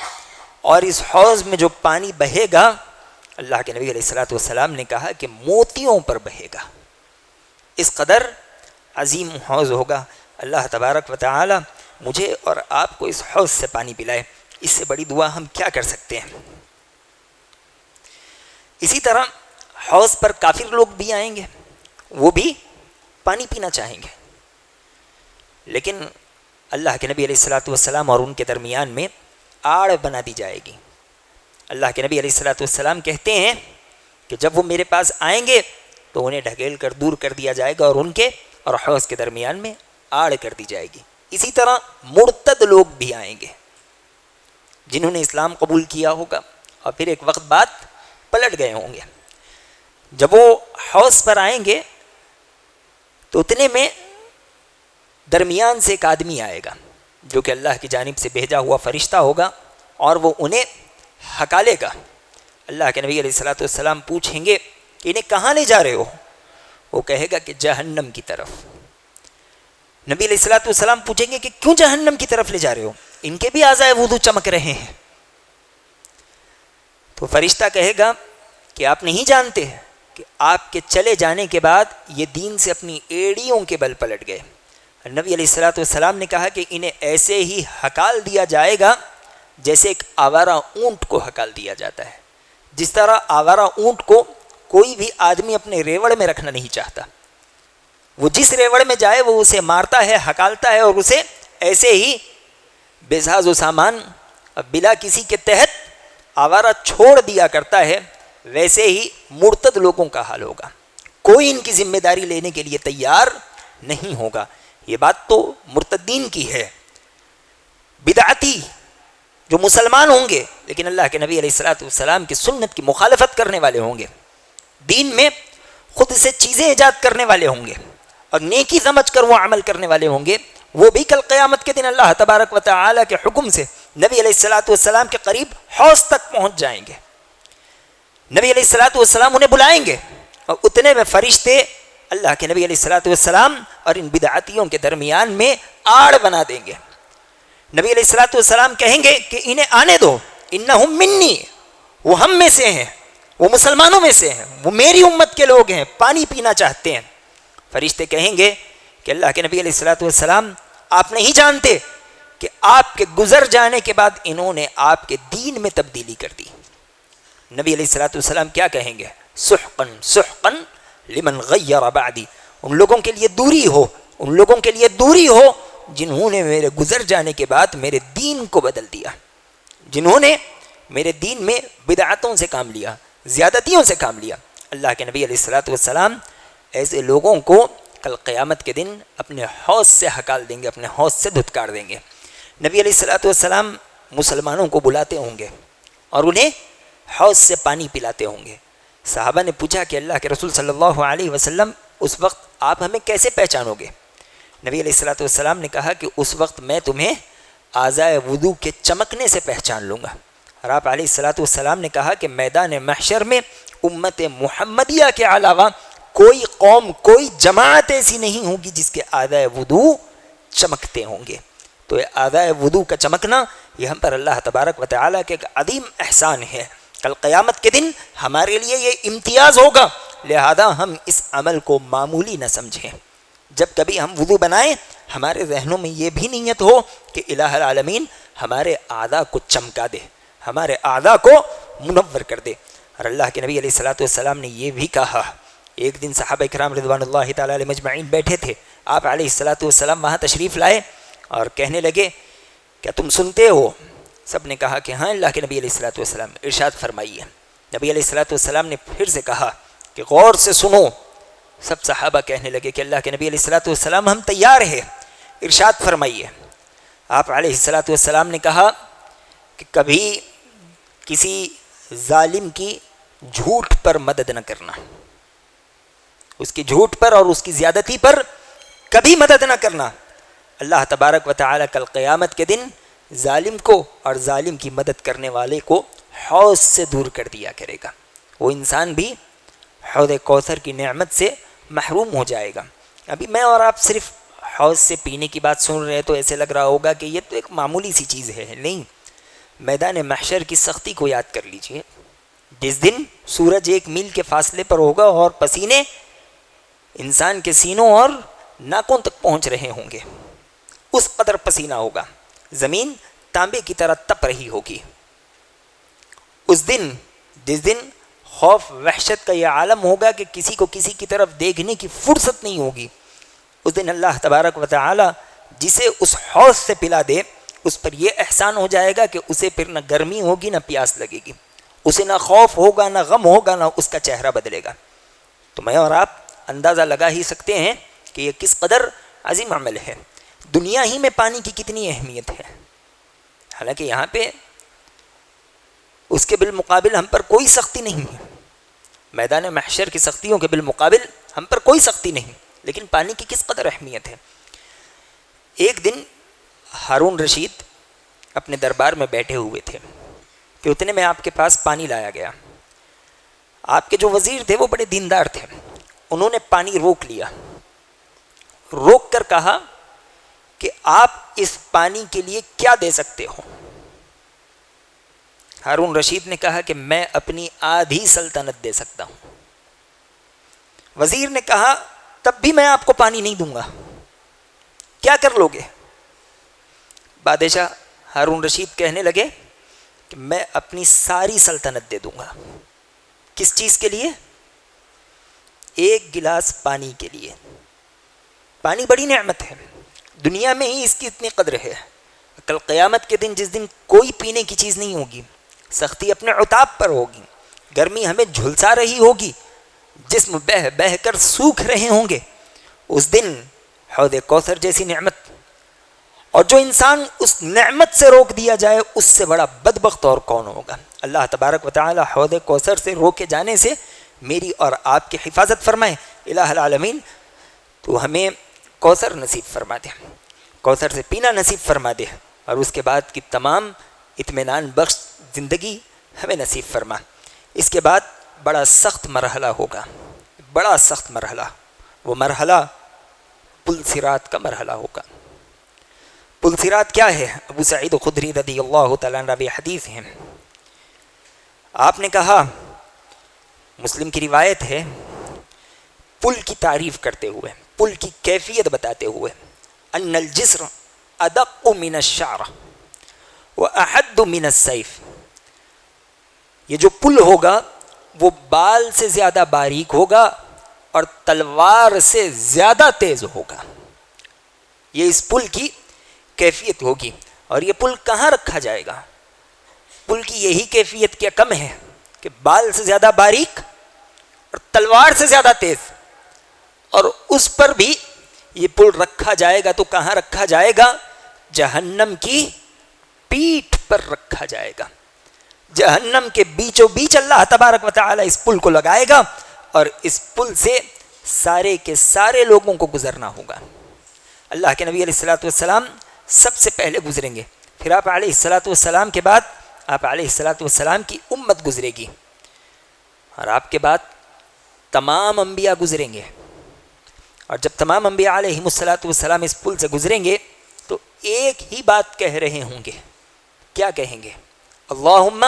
Speaker 2: اور اس حوض میں جو پانی بہے گا، اللہ کے نبی علیہ الصلوۃ والسلام نے کہا کہ موتیوں پر بہے گا. اس قدر عظیم حوض ہوگا. اللہ تبارک و تعالی مجھے اور آپ کو اس حوض سے پانی پلائے. اس سے بڑی دعا ہم کیا کر سکتے ہیں؟ اسی طرح حوض پر کافر لوگ بھی آئیں گے، وہ بھی پانی پینا چاہیں گے، لیکن اللہ کے نبی علیہ الصلوۃ والسلام اور ان کے درمیان میں آڑ بنا دی جائے گی. اللہ کے نبی علیہ الصلوۃ والسلام کہتے ہیں کہ جب وہ میرے پاس آئیں گے تو انہیں ڈھکیل کر دور کر دیا جائے گا، اور ان کے اور حوض کے درمیان میں آڑ کر دی جائے گی. اسی طرح مرتد لوگ بھی آئیں گے جنہوں نے اسلام قبول کیا ہوگا اور پھر ایک وقت بعد پلٹ گئے ہوں گے. جب وہ حوض پر آئیں گے تو اتنے میں درمیان سے ایک آدمی آئے گا جو کہ اللہ کی جانب سے بھیجا ہوا فرشتہ ہوگا، اور وہ انہیں ہکالے گا. اللہ کے نبی علیہ الصلوۃ والسلام پوچھیں گے کہ انہیں کہاں لے جا رہے ہو؟ وہ کہے گا کہ جہنم کی طرف. نبی علیہ الصلوۃ والسلام پوچھیں گے کہ کیوں جہنم کی طرف لے جا رہے ہو؟ ان کے بھی اعضائے وضو چمک رہے ہیں. تو فرشتہ کہے گا کہ آپ نہیں جانتے کہ آپ کے چلے جانے کے بعد یہ دین سے اپنی ایڑیوں کے بل پلٹ گئے. نبی علیہ الصلوۃ والسلام نے کہا کہ انہیں ایسے ہی ہکال دیا جائے گا جیسے ایک آوارہ اونٹ کو ہکال دیا جاتا ہے. جس طرح آوارہ اونٹ کو کوئی بھی آدمی اپنے ریوڑ میں رکھنا نہیں چاہتا، وہ جس ریوڑ میں جائے وہ اسے مارتا ہے، ہکالتا ہے، اور اسے ایسے ہی بے ساز و سامان بلا کسی کے تحت آوارہ چھوڑ دیا کرتا ہے، ویسے ہی مرتد لوگوں کا حال ہوگا. کوئی ان کی ذمہ داری لینے کے لیے تیار نہیں ہوگا. یہ بات تو مرتدین کی ہے. بدعتی جو مسلمان ہوں گے لیکن اللہ کے نبی علیہ الصلوۃ والسلام کی سنت کی مخالفت کرنے والے ہوں گے، دین میں خود سے چیزیں ایجاد کرنے والے ہوں گے اور نیکی سمجھ کر وہ عمل کرنے والے ہوں گے، وہ بھی کل قیامت کے دن اللہ تبارک و تعالی کے حکم سے نبی علیہ الصلوۃ والسلام کے قریب حوض تک پہنچ جائیں گے. نبی علیہ الصلوۃ والسلام انہیں بلائیں گے اور اتنے میں فرشتے اللہ کے نبی علیہ الصلوۃ والسلام اور ان بدعتیوں کے درمیان میں آڑ بنا دیں گے. نبی علیہ الصلوۃ والسلام کہیں گے کہ انہیں آنے دو، انہم منی، وہ ہم میں سے ہیں، وہ مسلمانوں میں سے ہیں، وہ میری امت کے لوگ ہیں، پانی پینا چاہتے ہیں. فرشتے کہیں گے کہ اللہ کے نبی علیہ الصلوۃ والسلام آپ نہیں جانتے کہ آپ کے گزر جانے کے بعد انہوں نے آپ کے دین میں تبدیلی کر دی. نبی علیہ الصلوۃ والسلام کیا کہیں گے؟ سحقن سحقن لمن غیر بعدی، ان لوگوں کے لیے دوری ہو، ان لوگوں کے لیے دوری ہو جنہوں نے میرے گزر جانے کے بعد میرے دین کو بدل دیا، جنہوں نے میرے دین میں بدعتوں سے کام لیا، زیادتیوں سے کام لیا. اللہ کے نبی علیہ الصلوۃ والسلام ایسے لوگوں کو کل قیامت کے دن اپنے حوض سے ہکال دیں گے، اپنے حوض سے دھتکار دیں گے. نبی علیہ الصلوۃ والسلام مسلمانوں کو بلاتے ہوں گے اور انہیں حوض سے پانی پلاتے ہوں گے. صحابہ نے پوچھا کہ اللہ کے رسول صلی اللہ علیہ وسلم اس وقت آپ ہمیں کیسے پہچانو گے؟ نبی علیہ الصلوۃ والسلام نے کہا کہ اس وقت میں تمہیں اعضائے وضو کے چمکنے سے پہچان لوں گا. اور آپ علیہ الصلوۃ والسلام نے کہا کہ میدان محشر میں امت محمدیہ کے علاوہ کوئی قوم، کوئی جماعت ایسی نہیں ہوگی جس کے اعضائے وضو چمکتے ہوں گے. تو یہ اعضائے وضو کا چمکنا یہ ہم پر اللہ تبارک و تعالیٰ کے ایک عظیم احسان ہے. کل قیامت کے دن ہمارے لیے یہ امتیاز ہوگا، لہذا ہم اس عمل کو معمولی نہ سمجھیں. جب کبھی ہم وضو بنائیں ہمارے ذہنوں میں یہ بھی نیت ہو کہ الہ العالمین ہمارے اعضاء کو چمکا دے، ہمارے اعضاء کو منور کر دے. اور اللہ کے نبی علیہ الصلوۃ والسلام نے یہ بھی کہا. ایک دن صحابہ کرام رضوان اللہ تعالی علیہ مجمعین بیٹھے تھے، آپ علیہ الصلوۃ والسلام وہاں تشریف لائے اور کہنے لگے کیا تم سنتے ہو؟ سب نے کہا کہ ہاں اللہ کے نبی علیہ الصلوۃ والسلام. ارشاد فرمائیے. نبی علیہ الصلوۃ والسلام نے پھر سے کہا کہ غور سے سنو. سب صحابہ کہنے لگے کہ اللہ کے نبی علیہ الصلوۃ والسلام ہم تیار ہیں، ارشاد فرمائیے. آپ علیہ الصلوۃ والسلام نے کہا کہ کبھی کسی ظالم کی جھوٹ پر مدد نہ کرنا، اس کی جھوٹ پر اور اس کی زیادتی پر کبھی مدد نہ کرنا. اللہ تبارک و تعالیٰ کل قیامت کے دن ظالم کو اور ظالم کی مدد کرنے والے کو حوض سے دور کر دیا کرے گا. وہ انسان بھی حوض کوثر کی نعمت سے محروم ہو جائے گا. ابھی میں اور آپ صرف حوض سے پینے کی بات سن رہے ہیں تو ایسے لگ رہا ہوگا کہ یہ تو ایک معمولی سی چیز ہے. نہیں، میدان محشر کی سختی کو یاد کر لیجئے. جس دن سورج 1 میل کے فاصلے پر ہوگا اور پسینے انسان کے سینوں اور ناکوں تک پہنچ رہے ہوں گے، اس قدر پسینہ ہوگا. زمین تانبے کی طرح تپ رہی ہوگی. اس دن، جس دن خوف وحشت کا یہ عالم ہوگا کہ کسی کو کسی کی طرف دیکھنے کی فرصت نہیں ہوگی، اس دن اللہ تبارک و تعالی جسے اس حوض سے پلا دے اس پر یہ احسان ہو جائے گا کہ اسے پھر نہ گرمی ہوگی نہ پیاس لگے گی، اسے نہ خوف ہوگا نہ غم ہوگا نہ اس کا چہرہ بدلے گا. تو میں اور آپ اندازہ لگا ہی سکتے ہیں کہ یہ کس قدر عظیم عمل ہے. دنیا ہی میں پانی کی کتنی اہمیت ہے، حالانکہ یہاں پہ اس کے بالمقابل ہم پر کوئی سختی نہیں ہے. میدان محشر کی سختیوں کے بالمقابل ہم پر کوئی سختی نہیں، لیکن پانی کی کس قدر اہمیت ہے. ایک دن ہارون رشید اپنے دربار میں بیٹھے ہوئے تھے کہ اتنے میں آپ کے پاس پانی لایا گیا. آپ کے جو وزیر تھے وہ بڑے دیندار تھے. انہوں نے پانی روک لیا، روک کر کہا کہ آپ اس پانی کے لیے کیا دے سکتے ہو؟ ہارون رشید نے کہا کہ میں اپنی آدھی سلطنت دے سکتا ہوں. وزیر نے کہا تب بھی میں آپ کو پانی نہیں دوں گا، کیا کر لو گے؟ بادشاہ ہارون رشید کہنے لگے کہ میں اپنی ساری سلطنت دے دوں گا. کس چیز کے لیے؟ ایک گلاس پانی کے لیے. پانی بڑی نعمت ہے، دنیا میں ہی اس کی اتنی قدر ہے. کل قیامت کے دن جس دن کوئی پینے کی چیز نہیں ہوگی، سختی اپنے عتاب پر ہوگی، گرمی ہمیں جھلسا رہی ہوگی، جسم بہہ بہہ کر سوکھ رہے ہوں گے، اس دن حوض کوثر جیسی نعمت، اور جو انسان اس نعمت سے روک دیا جائے اس سے بڑا بدبخت اور کون ہوگا. اللہ تبارک و تعالی حوض کوثر سے روکے جانے سے میری اور آپ کی حفاظت فرمائے. الہ العالمین تو ہمیں کوثر نصیب فرما دے، کوثر سے پینا نصیب فرما دے، اور اس کے بعد کی تمام اطمینان بخش زندگی ہمیں نصیب فرما. اس کے بعد بڑا سخت مرحلہ ہوگا، بڑا سخت مرحلہ. وہ مرحلہ پل صراط کا مرحلہ ہوگا. پل صراط کیا ہے؟ ابو سعید خدری رضی اللہ تعالیٰ عنہ بھی حدیث ہیں. آپ نے کہا، مسلم کی روایت ہے، پل کی تعریف کرتے ہوئے، پل کی کیفیت بتاتے ہوئے، ان الجسر ادق من الشعر واحد من السیف. یہ جو پل ہوگا وہ بال سے زیادہ باریک ہوگا اور تلوار سے زیادہ تیز ہوگا. یہ اس پل کی کیفیت ہوگی. اور یہ پل کہاں رکھا جائے گا؟ پل کی یہی کیفیت کیا کم ہے کہ بال سے زیادہ باریک اور تلوار سے زیادہ تیز، اور اس پر بھی یہ پل رکھا جائے گا تو کہاں رکھا جائے گا؟ جہنم کی پیٹھ پر رکھا جائے گا. جہنم کے بیچوں بیچ اللہ تبارک و تعالی اس پل کو لگائے گا، اور اس پل سے سارے کے سارے لوگوں کو گزرنا ہوگا. اللہ کے نبی علیہ الصلوۃ والسلام سب سے پہلے گزریں گے، پھر آپ علیہ الصلوۃ والسلام کے بعد آپ علیہ الصلوۃ والسلام کی امت گزرے گی، اور آپ کے بعد تمام انبیاء گزریں گے. اور جب تمام انبیاء علیہ الصلوۃ والسلام اس پل سے گزریں گے تو ایک ہی بات کہہ رہے ہوں گے. کیا کہیں گے؟ اللہم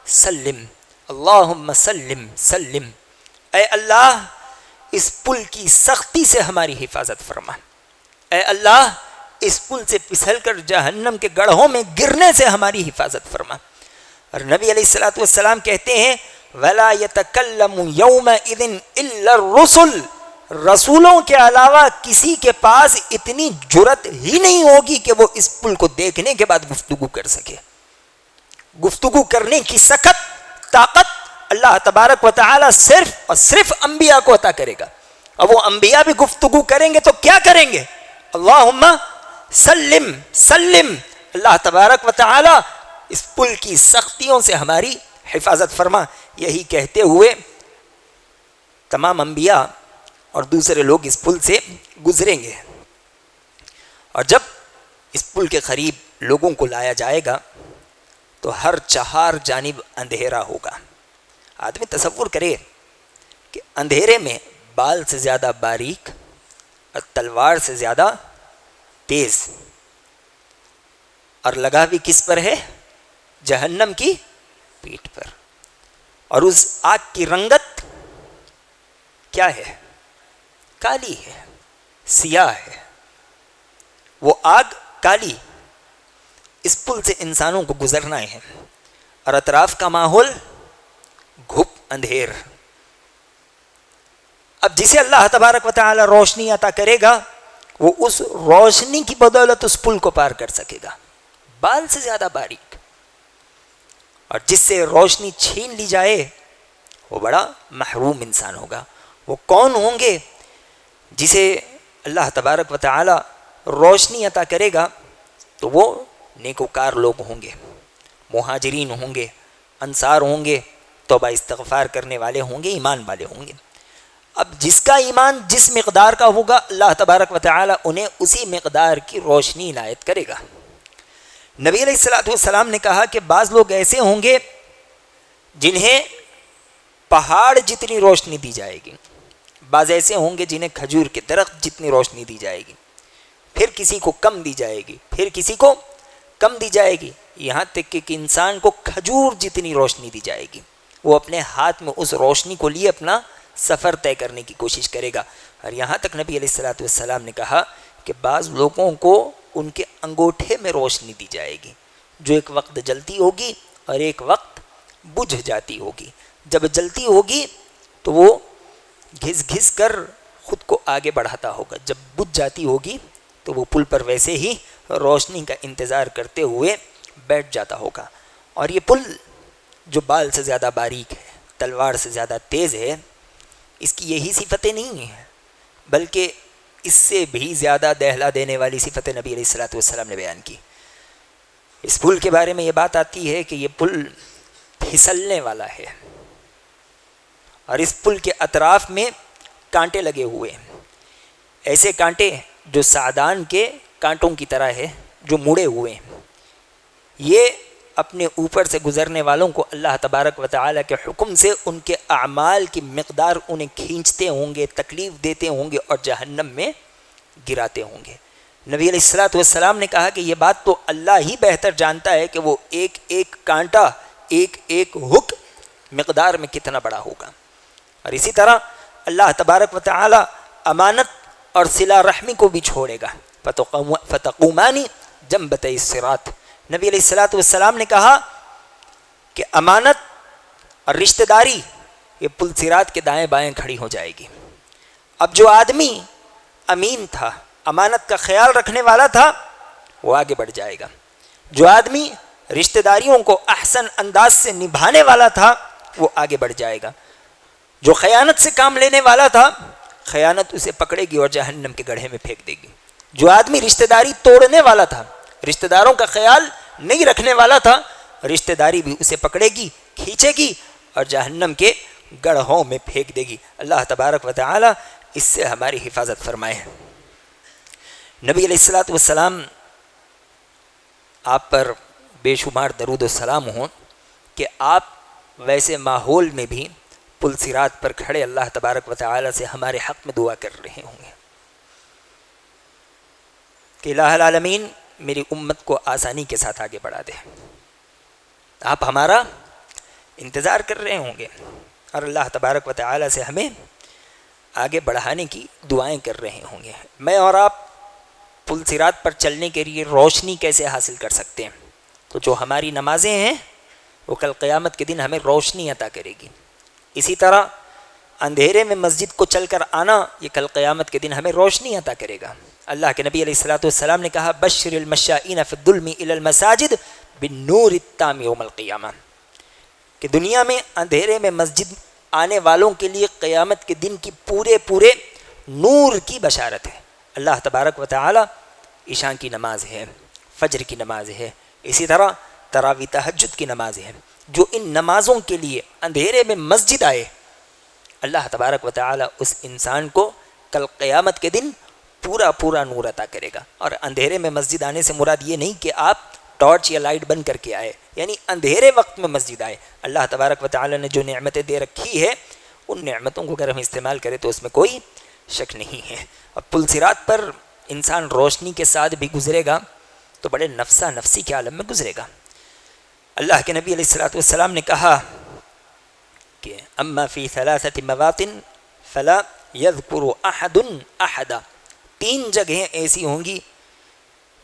Speaker 2: سلم، اللہم سلم سلم. اے اللہ اس پل کی سختی سے ہماری حفاظت فرما، اے اللہ اس پل سے پھسل کر جہنم کے گڑھوں میں گرنے سے ہماری حفاظت فرما. اور نبی علیہ الصلوۃ والسلام کہتے ہیں وَلَا يَتَكَلَّمُ يَوْمَئِذٍ إِلَّا الرُّسُلُ، رسولوں کے علاوہ کسی کے پاس اتنی جرت ہی نہیں ہوگی کہ وہ اس پل کو دیکھنے کے بعد گفتگو کر سکے. گفتگو کرنے کی سخت طاقت اللہ تبارک و تعالی صرف اور صرف انبیاء کو عطا کرے گا. اور وہ انبیاء بھی گفتگو کریں گے تو کیا کریں گے؟ اللہم سلم سلم. اللہ تبارک و تعالی اس پل کی سختیوں سے ہماری حفاظت فرما. یہی کہتے ہوئے تمام انبیاء اور دوسرے لوگ اس پل سے گزریں گے. اور جب اس پل کے قریب لوگوں کو لایا جائے گا تو ہر چہار جانب اندھیرا ہوگا. آدمی تصور کرے کہ اندھیرے میں بال سے زیادہ باریک اور تلوار سے زیادہ تیز، اور لگا بھی کس پر ہے؟ جہنم کی پیٹھ پر. اور اس آگ کی رنگت کیا ہے؟ کالی ہے، سیاہ ہے. وہ آگ کالی. اس پل سے انسانوں کو گزرنا ہے اور اطراف کا ماحول گھپ اندھیر. اب جسے اللہ تبارک و تعالی روشنی عطا کرے گا وہ اس روشنی کی بدولت اس پل کو پار کر سکے گا، بال سے زیادہ باریک. اور جس سے روشنی چھین لی جائے وہ بڑا محروم انسان ہوگا. وہ کون ہوں گے جسے اللہ تبارک و تعالی روشنی عطا کرے گا؟ تو وہ نیکوکار لوگ ہوں گے، مہاجرین ہوں گے، انصار ہوں گے، توبہ استغفار کرنے والے ہوں گے، ایمان والے ہوں گے. اب جس کا ایمان جس مقدار کا ہوگا اللہ تبارک و تعالی انہیں اسی مقدار کی روشنی عنایت کرے گا. نبی علیہ الصلوۃ والسلام نے کہا کہ بعض لوگ ایسے ہوں گے جنہیں پہاڑ جتنی روشنی دی جائے گی، بعض ایسے ہوں گے جنہیں کھجور کے درخت جتنی روشنی دی جائے گی، پھر کسی کو کم دی جائے گی، پھر کسی کو کم دی جائے گی، یہاں تک کہ انسان کو کھجور جتنی روشنی دی جائے گی. وہ اپنے ہاتھ میں اس روشنی کو لیے اپنا سفر طے کرنے کی کوشش کرے گا. اور یہاں تک نبی علیہ الصلوۃ والسلام نے کہا کہ بعض لوگوں کو ان کے انگوٹھے میں روشنی دی جائے گی جو ایک وقت جلتی ہوگی اور ایک وقت بجھ جاتی ہوگی. جب جلتی ہوگی تو وہ گھس گھس کر خود کو آگے بڑھاتا ہوگا، جب بجھ جاتی ہوگی تو وہ پل پر ویسے ہی روشنی کا انتظار کرتے ہوئے بیٹھ جاتا ہوگا. اور یہ پل جو بال سے زیادہ باریک ہے، تلوار سے زیادہ تیز ہے، اس کی یہی صفتیں نہیں ہیں بلکہ اس سے بھی زیادہ دہلا دینے والی صفت نبی علیہ الصلوۃ والسلام نے بیان کی. اس پل کے بارے میں یہ بات آتی ہے کہ یہ پل پھسلنے والا ہے اور اس پل کے اطراف میں کانٹے لگے ہوئے ہیں، ایسے کانٹے جو سعدان کے کانٹوں کی طرح ہے جو مڑے ہوئے ہیں. یہ اپنے اوپر سے گزرنے والوں کو اللہ تبارک و تعالیٰ کے حکم سے ان کے اعمال کی مقدار انہیں کھینچتے ہوں گے، تکلیف دیتے ہوں گے اور جہنم میں گراتے ہوں گے. نبی علیہ الصلوۃ والسلام نے کہا کہ یہ بات تو اللہ ہی بہتر جانتا ہے کہ وہ ایک ایک کانٹا، ایک ایک ہک مقدار میں کتنا بڑا ہوگا. اور اسی طرح اللہ تبارک و تعالیٰ امانت اور صلہ رحمی کو بھی چھوڑے گا. فتقومان جنبتي الصراط. نبی علیہ الصلوۃ والسلام نے کہا کہ امانت اور رشتہ داری یہ پل صراط کے دائیں بائیں کھڑی ہو جائے گی. اب جو آدمی امین تھا، امانت کا خیال رکھنے والا تھا، وہ آگے بڑھ جائے گا. جو آدمی رشتہ داریوں کو احسن انداز سے نبھانے والا تھا وہ آگے بڑھ جائے گا. جو خیانت سے کام لینے والا تھا خیانت اسے پکڑے گی اور جہنم کے گڑھے میں پھینک دے گی. جو آدمی رشتہ داری توڑنے والا تھا، رشتہ داروں کا خیال نہیں رکھنے والا تھا، رشتہ داری بھی اسے پکڑے گی، کھینچے گی اور جہنم کے گڑھوں میں پھینک دے گی. اللہ تبارک و تعالی اس سے ہماری حفاظت فرمائے. نبی علیہ الصلوۃ والسلام آپ پر بے شمار درود و سلام ہوں کہ آپ ویسے ماحول میں بھی پل صراط پر کھڑے اللہ تبارک و تعالی سے ہمارے حق میں دعا کر رہے ہوں گے کہ الہ العالمین میری امت کو آسانی کے ساتھ آگے بڑھا دے. آپ ہمارا انتظار کر رہے ہوں گے اور اللہ تبارک و تعالی سے ہمیں آگے بڑھانے کی دعائیں کر رہے ہوں گے. میں اور آپ پل صراط پر چلنے کے لیے روشنی کیسے حاصل کر سکتے ہیں؟ تو جو ہماری نمازیں ہیں وہ کل قیامت کے دن ہمیں روشنی عطا کرے گی. اسی طرح اندھیرے میں مسجد کو چل کر آنا یہ کل قیامت کے دن ہمیں روشنی عطا کرے گا. اللہ کے نبی علیہ الصلوۃ والسلام نے کہا بشر المشائین فی الظلم الی المساجد بالنور التام یوم القیامہ، کہ دنیا میں اندھیرے میں مسجد آنے والوں کے لیے قیامت کے دن کی پورے نور کی بشارت ہے. اللہ تبارک و تعالی عشاء کی نماز ہے، فجر کی نماز ہے، اسی طرح تراویح تہجد کی نماز ہے. جو ان نمازوں کے لیے اندھیرے میں مسجد آئے اللہ تبارک و تعالی اس انسان کو کل قیامت کے دن پورا پورا نور عطا کرے گا. اور اندھیرے میں مسجد آنے سے مراد یہ نہیں کہ آپ ٹارچ یا لائٹ بند کر کے آئے, یعنی اندھیرے وقت میں مسجد آئے. اللہ تبارک و تعالی نے جو نعمتیں دے رکھی ہے ان نعمتوں کو اگر ہم استعمال کریں تو اس میں کوئی شک نہیں ہے. اور پل صراط پر انسان روشنی کے ساتھ بھی گزرے گا تو بڑے نفسا نفسی کے عالم میں گزرے گا. اللہ کے نبی علیہ الصلوۃ والسلام نے کہا کہ اما فی ثلاثۃ مواطن فلا یذکر احد احدا, 3 جگہیں ایسی ہوں گی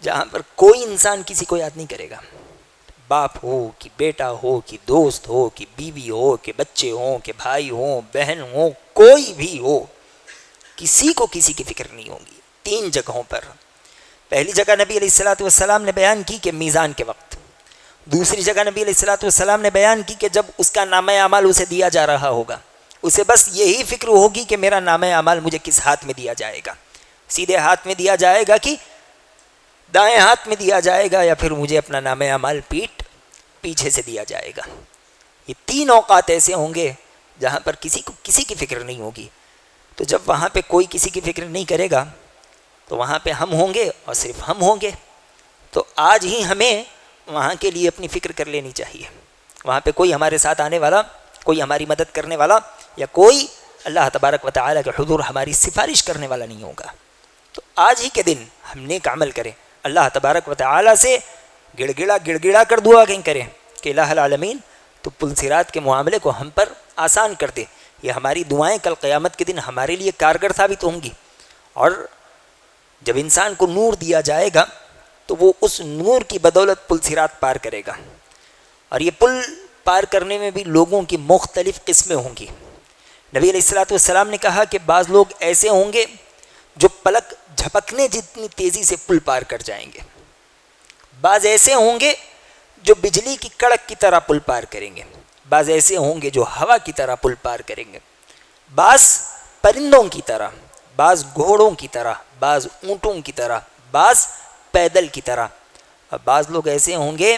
Speaker 2: جہاں پر کوئی انسان کسی کو یاد نہیں کرے گا. باپ ہو کہ بیٹا ہو کہ دوست ہو کہ بیوی ہو کہ بچے ہوں کہ بھائی ہوں بہن ہو, کوئی بھی ہو, کسی کو کسی کی فکر نہیں ہوگی 3 جگہوں پر. پہلی جگہ نبی علیہ الصلوۃ والسلام نے بیان کی کہ میزان کے وقت. دوسری جگہ نبی علیہ الصلوۃ والسلام نے بیان کی کہ جب اس کا نامہ اعمال اسے دیا جا رہا ہوگا, اسے بس یہی فکر ہوگی کہ میرا نامہ اعمال مجھے کس ہاتھ میں دیا جائے گا, سیدھے ہاتھ میں دیا جائے گا کہ دائیں ہاتھ میں دیا جائے گا, یا پھر مجھے اپنا نامہ اعمال پیچھے سے دیا جائے گا. یہ 3 اوقات ایسے ہوں گے جہاں پر کسی کو کسی کی فکر نہیں ہوگی. تو جب وہاں پہ کوئی کسی کی فکر نہیں کرے گا تو وہاں پہ ہم ہوں گے اور صرف ہم ہوں گے. تو آج ہی ہمیں وہاں کے لیے اپنی فکر کر لینی چاہیے. وہاں پہ کوئی ہمارے ساتھ آنے والا, کوئی ہماری مدد کرنے والا, یا کوئی اللہ تبارک و تعالیٰ کے حضور ہماری سفارش کرنے والا نہیں ہوگا. تو آج ہی کے دن ہم نیک عمل کریں, اللہ تبارک و تعالیٰ سے گڑ گڑا کر دعا کہیں کریں کہ الہ العالمین تو پل صراط کے معاملے کو ہم پر آسان کر دے. یہ ہماری دعائیں کل قیامت کے دن ہمارے لیے کارگر ثابت ہوں گی. اور جب انسان کو نور دیا جائے گا تو وہ اس نور کی بدولت پل صراط پار کرے گا. اور یہ پل پار کرنے میں بھی لوگوں کی مختلف قسمیں ہوں گی. نبی علیہ الصلوۃ والسلام نے کہا کہ بعض لوگ ایسے ہوں گے جو پلک جھپکنے جتنی تیزی سے پل پار کر جائیں گے. بعض ایسے ہوں گے جو بجلی کی کڑک کی طرح پل پار کریں گے. بعض ایسے ہوں گے جو ہوا کی طرح پل پار کریں گے. بعض پرندوں کی طرح, بعض گھوڑوں کی طرح, بعض اونٹوں کی طرح, بعض پیدل کی طرح. اور بعض لوگ ایسے ہوں گے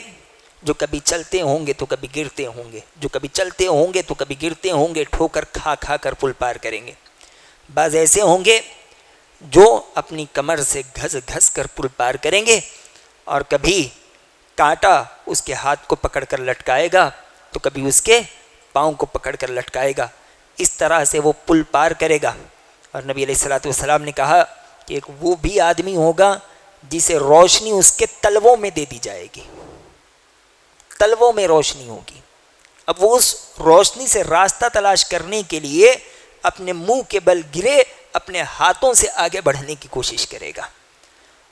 Speaker 2: جو کبھی چلتے ہوں گے تو کبھی گرتے ہوں گے, جو کبھی چلتے ہوں گے تو کبھی گرتے ہوں گے, ٹھوکر کھا کر پل پار کریں گے. بعض ایسے ہوں گے جو اپنی کمر سے گھس کر پل پار کریں گے, اور کبھی کانٹا اس کے ہاتھ کو پکڑ کر لٹکائے گا تو کبھی اس کے پاؤں کو پکڑ کر لٹکائے گا. اس طرح سے وہ پل پار کرے گا. اور نبی علیہ الصلوۃ والسلام نے کہا کہ ایک وہ بھی آدمی ہوگا جسے روشنی اس کے تلووں میں دے دی جائے گی, تلووں میں روشنی ہوگی. اب وہ اس روشنی سے راستہ تلاش کرنے کے لیے اپنے منہ کے بل گرے اپنے ہاتھوں سے آگے بڑھنے کی کوشش کرے گا.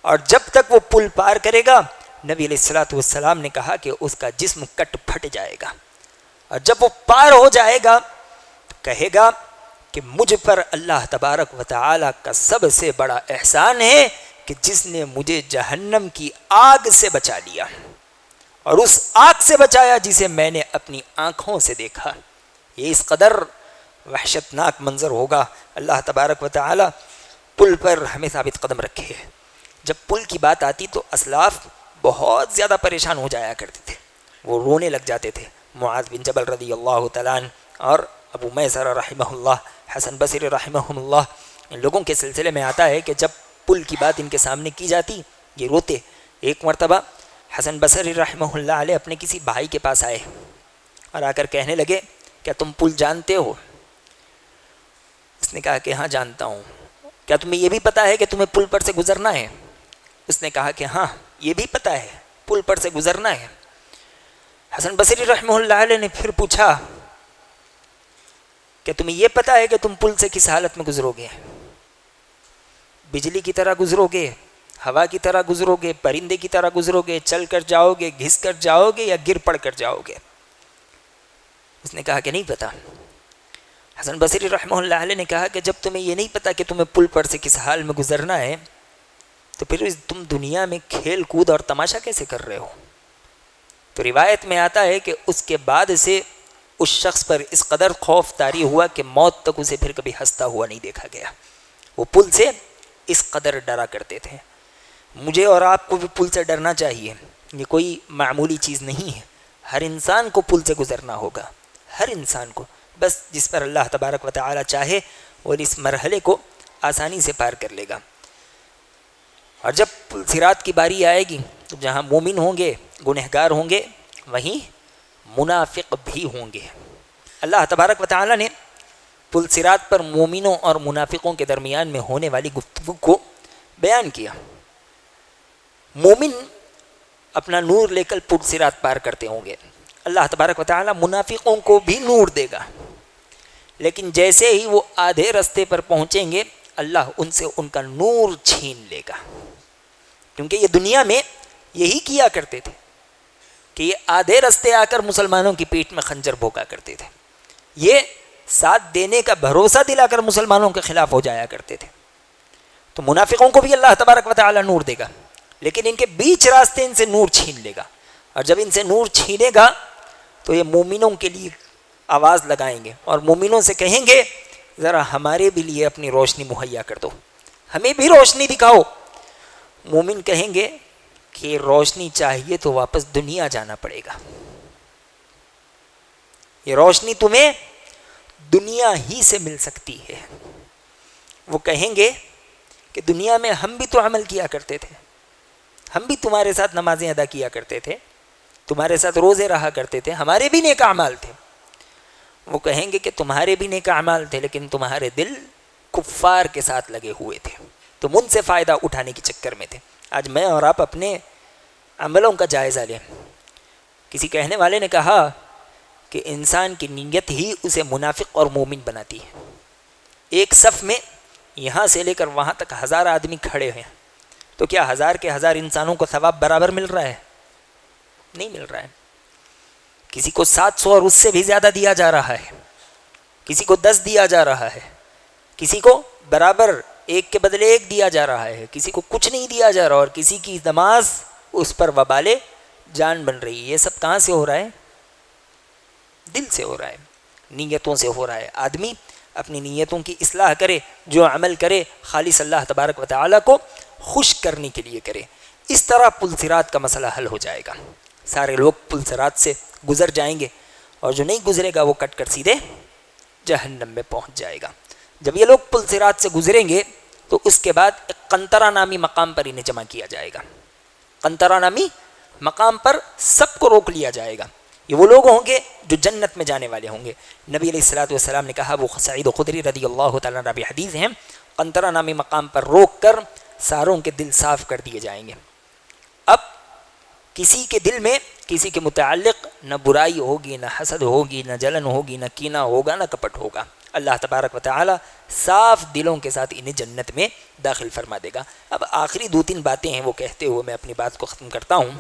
Speaker 2: اور جب تک وہ پل پار کرے گا, نبی علیہ الصلوۃ والسلام نے کہا کہ اس کا جسم کٹ پھٹ جائے گا. اور جب وہ پار ہو جائے گا تو کہے گا کہ مجھ پر اللہ تبارک و تعالیٰ کا سب سے بڑا احسان ہے کہ جس نے مجھے جہنم کی آگ سے بچا لیا, اور اس آگ سے بچایا جسے میں نے اپنی آنکھوں سے دیکھا. یہ اس قدر وحشتناک منظر ہوگا. اللہ تبارک و تعالیٰ پل پر ہمیں ثابت قدم رکھے. جب پل کی بات آتی تو اسلاف بہت زیادہ پریشان ہو جایا کرتے تھے, وہ رونے لگ جاتے تھے. معاذ بن جبل رضی اللہ تعالیٰ عنہ اور ابو میسر رحمہ اللہ, حسن بصری رحمہم اللہ, ان لوگوں کے سلسلے میں آتا ہے کہ جب پل کی بات ان کے سامنے کی جاتی یہ روتے. ایک مرتبہ حسن بصری رحمہ اللہ علیہ اپنے کسی بھائی کے پاس آئے اور آ کر کہنے لگے کیا تم پل جانتے ہو؟ اس نے کہا کہ ہاں جانتا ہوں. کیا تمہیں یہ بھی پتہ ہے کہ تمہیں پل پر سے گزرنا ہے؟ اس نے کہا کہ ہاں یہ بھی پتہ ہے, پل پر سے گزرنا ہے. حسن بصری رحمہ اللہ علیہ نے پھر پوچھا کہ تمہیں یہ پتہ ہے کہ تم پل سے کس حالت میں گزرو گے؟ بجلی کی طرح گزرو گے, ہوا کی طرح گزرو گے, پرندے کی طرح گزرو گے, چل کر جاؤ گے, گھس کر جاؤ گے, یا گر پڑ کر جاؤ گے؟ اس نے کہا کہ نہیں پتہ. حسن بصری رحمہ اللہ علیہ نے کہا کہ جب تمہیں یہ نہیں پتہ کہ تمہیں پل پر سے کس حال میں گزرنا ہے تو پھر تم دنیا میں کھیل کود اور تماشا کیسے کر رہے ہو؟ تو روایت میں آتا ہے کہ اس کے بعد سے اس شخص پر اس قدر خوف طاری ہوا کہ موت تک اسے پھر کبھی ہنستا ہوا نہیں دیکھا گیا. وہ پل سے اس قدر ڈرا کرتے تھے. مجھے اور آپ کو بھی پل سے ڈرنا چاہیے. یہ کوئی معمولی چیز نہیں ہے. ہر انسان کو پل سے گزرنا ہوگا, ہر انسان کو. بس جس پر اللہ تبارک و تعالی چاہے وہ اس مرحلے کو آسانی سے پار کر لے گا. اور جب پل صراط کی باری آئے گی تو جہاں مومن ہوں گے گنہگار ہوں گے وہیں منافق بھی ہوں گے. اللہ تبارک و تعالیٰ نے پل صراط پر مومنوں اور منافقوں کے درمیان میں ہونے والی گفتگو کو بیان کیا. مومن اپنا نور لے کر پل صراط پار کرتے ہوں گے. اللہ تبارک و تعالیٰ منافقوں کو بھی نور دے گا، لیکن جیسے ہی وہ آدھے رستے پر پہنچیں گے اللہ ان سے ان کا نور چھین لے گا. کیونکہ یہ دنیا میں یہی کیا کرتے تھے کہ یہ آدھے رستے آ کر مسلمانوں کی پیٹھ میں خنجر بھونکا کرتے تھے. یہ ساتھ دینے کا بھروسہ دلا کر مسلمانوں کے خلاف ہو جایا کرتے تھے. تو منافقوں کو بھی اللہ تبارک و تعالیٰ نور دے گا، لیکن ان کے بیچ راستے ان سے نور چھین لے گا. اور جب ان سے نور چھینے گا تو یہ مومنوں کے لیے آواز لگائیں گے اور مومنوں سے کہیں گے ذرا ہمارے بھی لیے اپنی روشنی مہیا کر دو، ہمیں بھی روشنی دکھاؤ. مومن کہیں گے کہ روشنی چاہیے تو واپس دنیا جانا پڑے گا، یہ روشنی تمہیں دنیا ہی سے مل سکتی ہے. وہ کہیں گے کہ دنیا میں ہم بھی تو عمل کیا کرتے تھے، ہم بھی تمہارے ساتھ نمازیں ادا کیا کرتے تھے، تمہارے ساتھ روزے رہا کرتے تھے، ہمارے بھی نیک اعمال تھے. وہ کہیں گے کہ تمہارے بھی نیک اعمال تھے لیکن تمہارے دل کفار کے ساتھ لگے ہوئے تھے، تم ان سے فائدہ اٹھانے کے چکر میں تھے. آج میں اور آپ اپنے عملوں کا جائزہ لیں. کسی کہنے والے نے کہا کہ انسان کی نیت ہی اسے منافق اور مومن بناتی ہے. ایک صف میں یہاں سے لے کر وہاں تک 1000 آدمی کھڑے ہیں تو کیا 1000 کے 1000 انسانوں کو ثواب برابر مل رہا ہے؟ نہیں مل رہا ہے. کسی کو 700 اور اس سے بھی زیادہ دیا جا رہا ہے، کسی کو 10 دیا جا رہا ہے، کسی کو برابر 1 کے بدلے 1 دیا جا رہا ہے، کسی کو کچھ نہیں دیا جا رہا، اور کسی کی نماز اس پر وبال جان بن رہی ہے. یہ سب کہاں سے ہو رہا ہے؟ دل سے ہو رہا ہے، نیتوں سے ہو رہا ہے. آدمی اپنی نیتوں کی اصلاح کرے، جو عمل کرے خالص اللہ تبارک و تعالیٰ کو خوش کرنے کے لیے کرے. اس طرح پل صراط کا مسئلہ حل ہو جائے گا. سارے لوگ پل صراط سے گزر جائیں گے اور جو نہیں گزرے گا وہ کٹ کر سیدھے جہنم میں پہنچ جائے گا. جب یہ لوگ پل صراط سے گزریں گے تو اس کے بعد ایک قنطرہ نامی مقام پر انہیں جمع کیا جائے گا. قنطرہ نامی مقام پر سب کو روک لیا جائے گا. یہ وہ لوگ ہوں گے جو جنت میں جانے والے ہوں گے. نبی علیہ الصلوۃ والسلام نے کہا، وہ سعید خدری رضی اللہ تعالیٰ عنہ حدیث ہیں، قنطرہ نامی مقام پر روک کر ساروں کے دل صاف کر دیے جائیں گے. اب کسی کے دل میں کسی کے متعلق نہ برائی ہوگی، نہ حسد ہوگی، نہ جلن ہوگی، نہ کینہ ہوگا، نہ کپٹ ہوگا. اللہ تبارک و تعالی صاف دلوں کے ساتھ انہیں جنت میں داخل فرما دے گا. اب آخری 2-3 باتیں ہیں وہ کہتے ہوئے میں اپنی بات کو ختم کرتا ہوں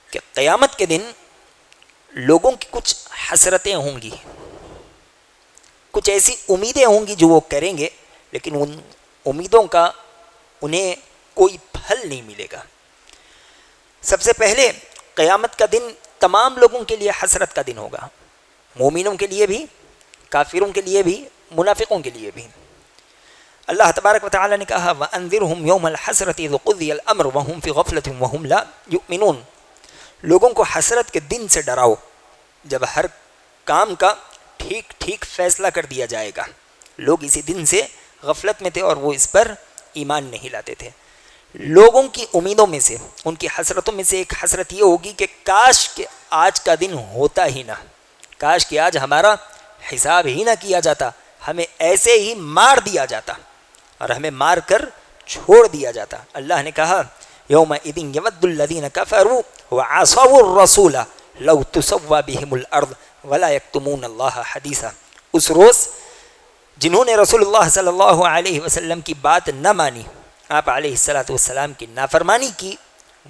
Speaker 2: کہ قیامت کے دن لوگوں کی کچھ حسرتیں ہوں گی، کچھ ایسی امیدیں ہوں گی جو وہ کریں گے لیکن ان امیدوں کا انہیں کوئی پھل نہیں ملے گا. سب سے پہلے قیامت کا دن تمام لوگوں کے لیے حسرت کا دن ہوگا، مومنوں کے لیے بھی، کافروں کے لیے بھی، منافقوں کے لیے بھی. اللہ تبارک و تعالی نے کہا وَأَنذِرْهُمْ يَوْمَ الْحَسْرَةِ إِذْ قُضِيَ الْأَمْرُ وَهُمْ فِي غَفْلَةٍ وَهُمْ لَا يُؤْمِنُونَ. لوگوں کو حسرت کے دن سے ڈراؤ جب ہر کام کا ٹھیک ٹھیک فیصلہ کر دیا جائے گا. لوگ اسی دن سے غفلت میں تھے اور وہ اس پر ایمان نہیں لاتے تھے. لوگوں کی امیدوں میں سے، ان کی حسرتوں میں سے ایک حسرت یہ ہوگی کہ کاش کہ آج کا دن ہوتا ہی نہ، کاش کہ آج ہمارا حساب ہی نہ کیا جاتا، ہمیں ایسے ہی مار دیا جاتا اور ہمیں مار کر چھوڑ دیا جاتا. اللہ نے کہا یومئذ یود الذین کفروا وعصوا الرسول لو تسوی بهم الارض ولا یکتمون اللہ حدیثا. اس روز جنہوں نے رسول اللہ صلی اللہ علیہ وسلم کی بات نہ مانی، آپ علیہ الصلوۃ والسلام کی نافرمانی کی،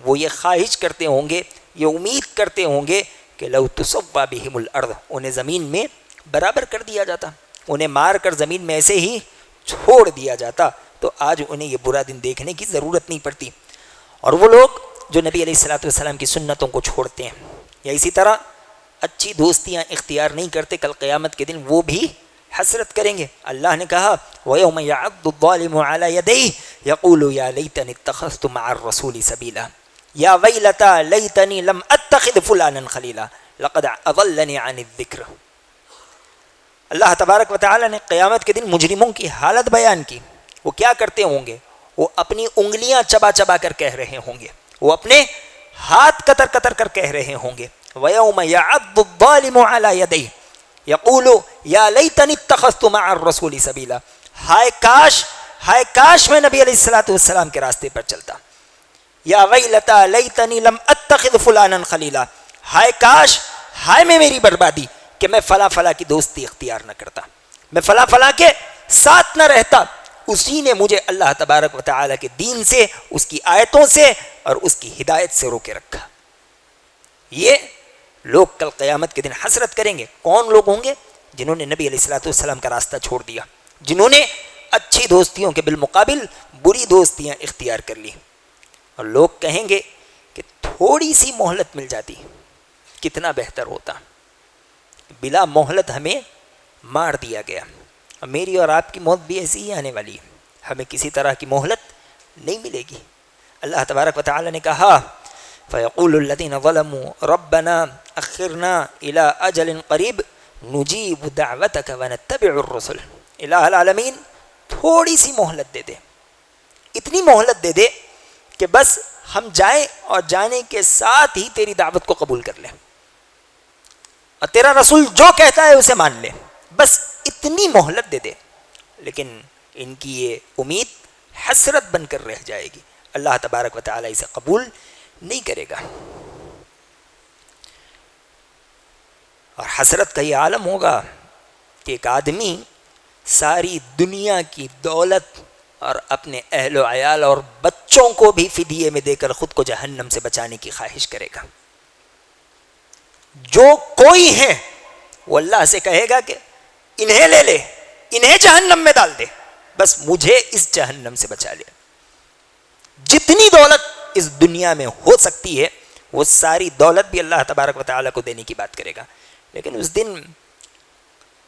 Speaker 2: وہ یہ خواہش کرتے ہوں گے، یہ امید کرتے ہوں گے کہ لو تسوی بهم الارض، انہیں زمین میں برابر کر دیا جاتا، انہیں مار کر زمین میں ایسے ہی چھوڑ دیا جاتا تو آج انہیں یہ برا دن دیکھنے کی ضرورت نہیں پڑتی. اور وہ لوگ جو نبی علیہ الصلوۃ والسلام کی سنتوں کو چھوڑتے ہیں یا اسی طرح اچھی دوستیاں اختیار نہیں کرتے، کل قیامت کے دن وہ بھی حسرت کریں گے. اللہ نے کہا وَيَوْمَ يَعَضُّ الظَّالِمُ عَلَى يَدَيْهِ يَقُولُ يَا لَيْتَنِي اتَّخَذْتُ مَعَ الرَّسُولِ سَبِيلًا يَا وَيْلَتَى لَيْتَنِي لَمْ أَتَّخِذْ فُلَانًا خَلِيلًا لَقَدْ أَضَلَّنِي عَنِ الذِّكْرِ. اللہ تبارک و تعالی نے قیامت کے دن مجرموں کی حالت بیان کی. وہ کیا کرتے ہوں گے؟ وہ اپنی انگلیاں چبا چبا کر کہہ رہے ہوں گے، وہ اپنے ہاتھ قطر قطر کر کہہ رہے ہوں گے، وَيَوْمَ يَعَضُّ الظَّالِمُ عَلَى يَدَيْهِ يَقُولُ يَا لَيْتَنِي اتَّخَذْتُ مَعَ الرَّسُولِ سَبِيلًا، ہائے کاش میں نبی علیہ السلام کے راستے پر چلتا، یا ویلتا لیتنی لم اتخذ فلانا خلیلا، ہائے میں میری بربادی کہ میں فلاں فلاں کی دوستی اختیار نہ کرتا، میں فلاں فلاں کے ساتھ نہ رہتا، اسی نے مجھے اللہ تبارک و تعالیٰ کے دین سے، اس کی آیتوں سے اور اس کی ہدایت سے روکے رکھا۔ یہ لوگ کل قیامت کے دن حسرت کریں گے۔ کون لوگ ہوں گے؟ جنہوں نے نبی علیہ السلام کا راستہ چھوڑ دیا، جنہوں نے اچھی دوستیوں کے بالمقابل بری دوستیاں اختیار کر لی۔ اور لوگ کہیں گے کہ تھوڑی سی مہلت مل جاتی کتنا بہتر ہوتا، بلا مہلت ہمیں مار دیا گیا، اور میری اور آپ کی موت بھی ایسی ہی آنے والی ہے، ہمیں کسی طرح کی مہلت نہیں ملے گی۔ اللہ تبارک و تعالی نے کہا فَيَقُولُ الَّذِينَ ظَلَمُوا رَبَّنَا أَخِّرْنَا إِلَىٰ أَجَلٍ قَرِيبٍ نُجِيبُ دَعْوَتَكَ وَنَتَّبِعُ الرُّسُلَ، الہ العالمین تھوڑی سی مہلت دے دے، اتنی مہلت دے دے کہ بس ہم جائیں اور جانے کے ساتھ ہی تیری دعوت کو قبول کر لیں، اور تیرا رسول جو کہتا ہے اسے مان لیں، بس اتنی مہلت دے دے۔ لیکن ان کی یہ امید حسرت بن کر رہ جائے گی، اللہ تبارک و تعالیٰ اسے قبول نہیں کرے گا۔ اور حسرت کا یہ عالم ہوگا کہ ایک آدمی ساری دنیا کی دولت اور اپنے اہل و عیال اور بچوں کو بھی فدیے میں دے کر خود کو جہنم سے بچانے کی خواہش کرے گا۔ جو کوئی ہے وہ اللہ سے کہے گا کہ انہیں لے لے، انہیں جہنم میں ڈال دے، بس مجھے اس جہنم سے بچا لے۔ جتنی دولت اس دنیا میں ہو سکتی ہے وہ ساری دولت بھی اللہ تبارک و تعالیٰ کو دینے کی بات کرے گا، لیکن اس دن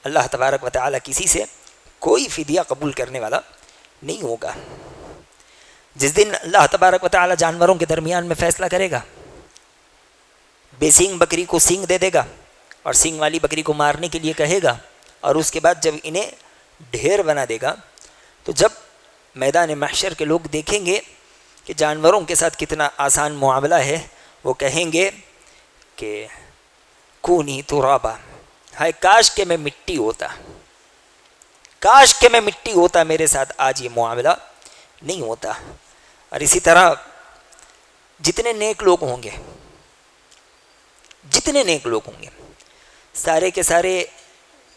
Speaker 2: اللہ تبارک و تعالیٰ کسی سے کوئی فدیہ قبول کرنے والا نہیں ہوگا۔ جس دن اللہ تبارک و تعالیٰ جانوروں کے درمیان میں فیصلہ کرے گا، بے سینگ بکری کو سینگ دے دے گا اور سینگ والی بکری کو مارنے کے لیے کہے گا، اور اس کے بعد جب انہیں ڈھیر بنا دے گا تو جب میدان محشر کے لوگ دیکھیں گے کہ جانوروں کے ساتھ کتنا آسان معاملہ ہے، وہ کہیں گے کہ کونی ترابا، ہائے کاش کہ میں مٹی ہوتا، کاش کہ میں مٹی ہوتا، میرے ساتھ آج یہ معاملہ نہیں ہوتا۔ اور اسی طرح جتنے نیک لوگ ہوں گے، جتنے نیک لوگ ہوں گے، سارے کے سارے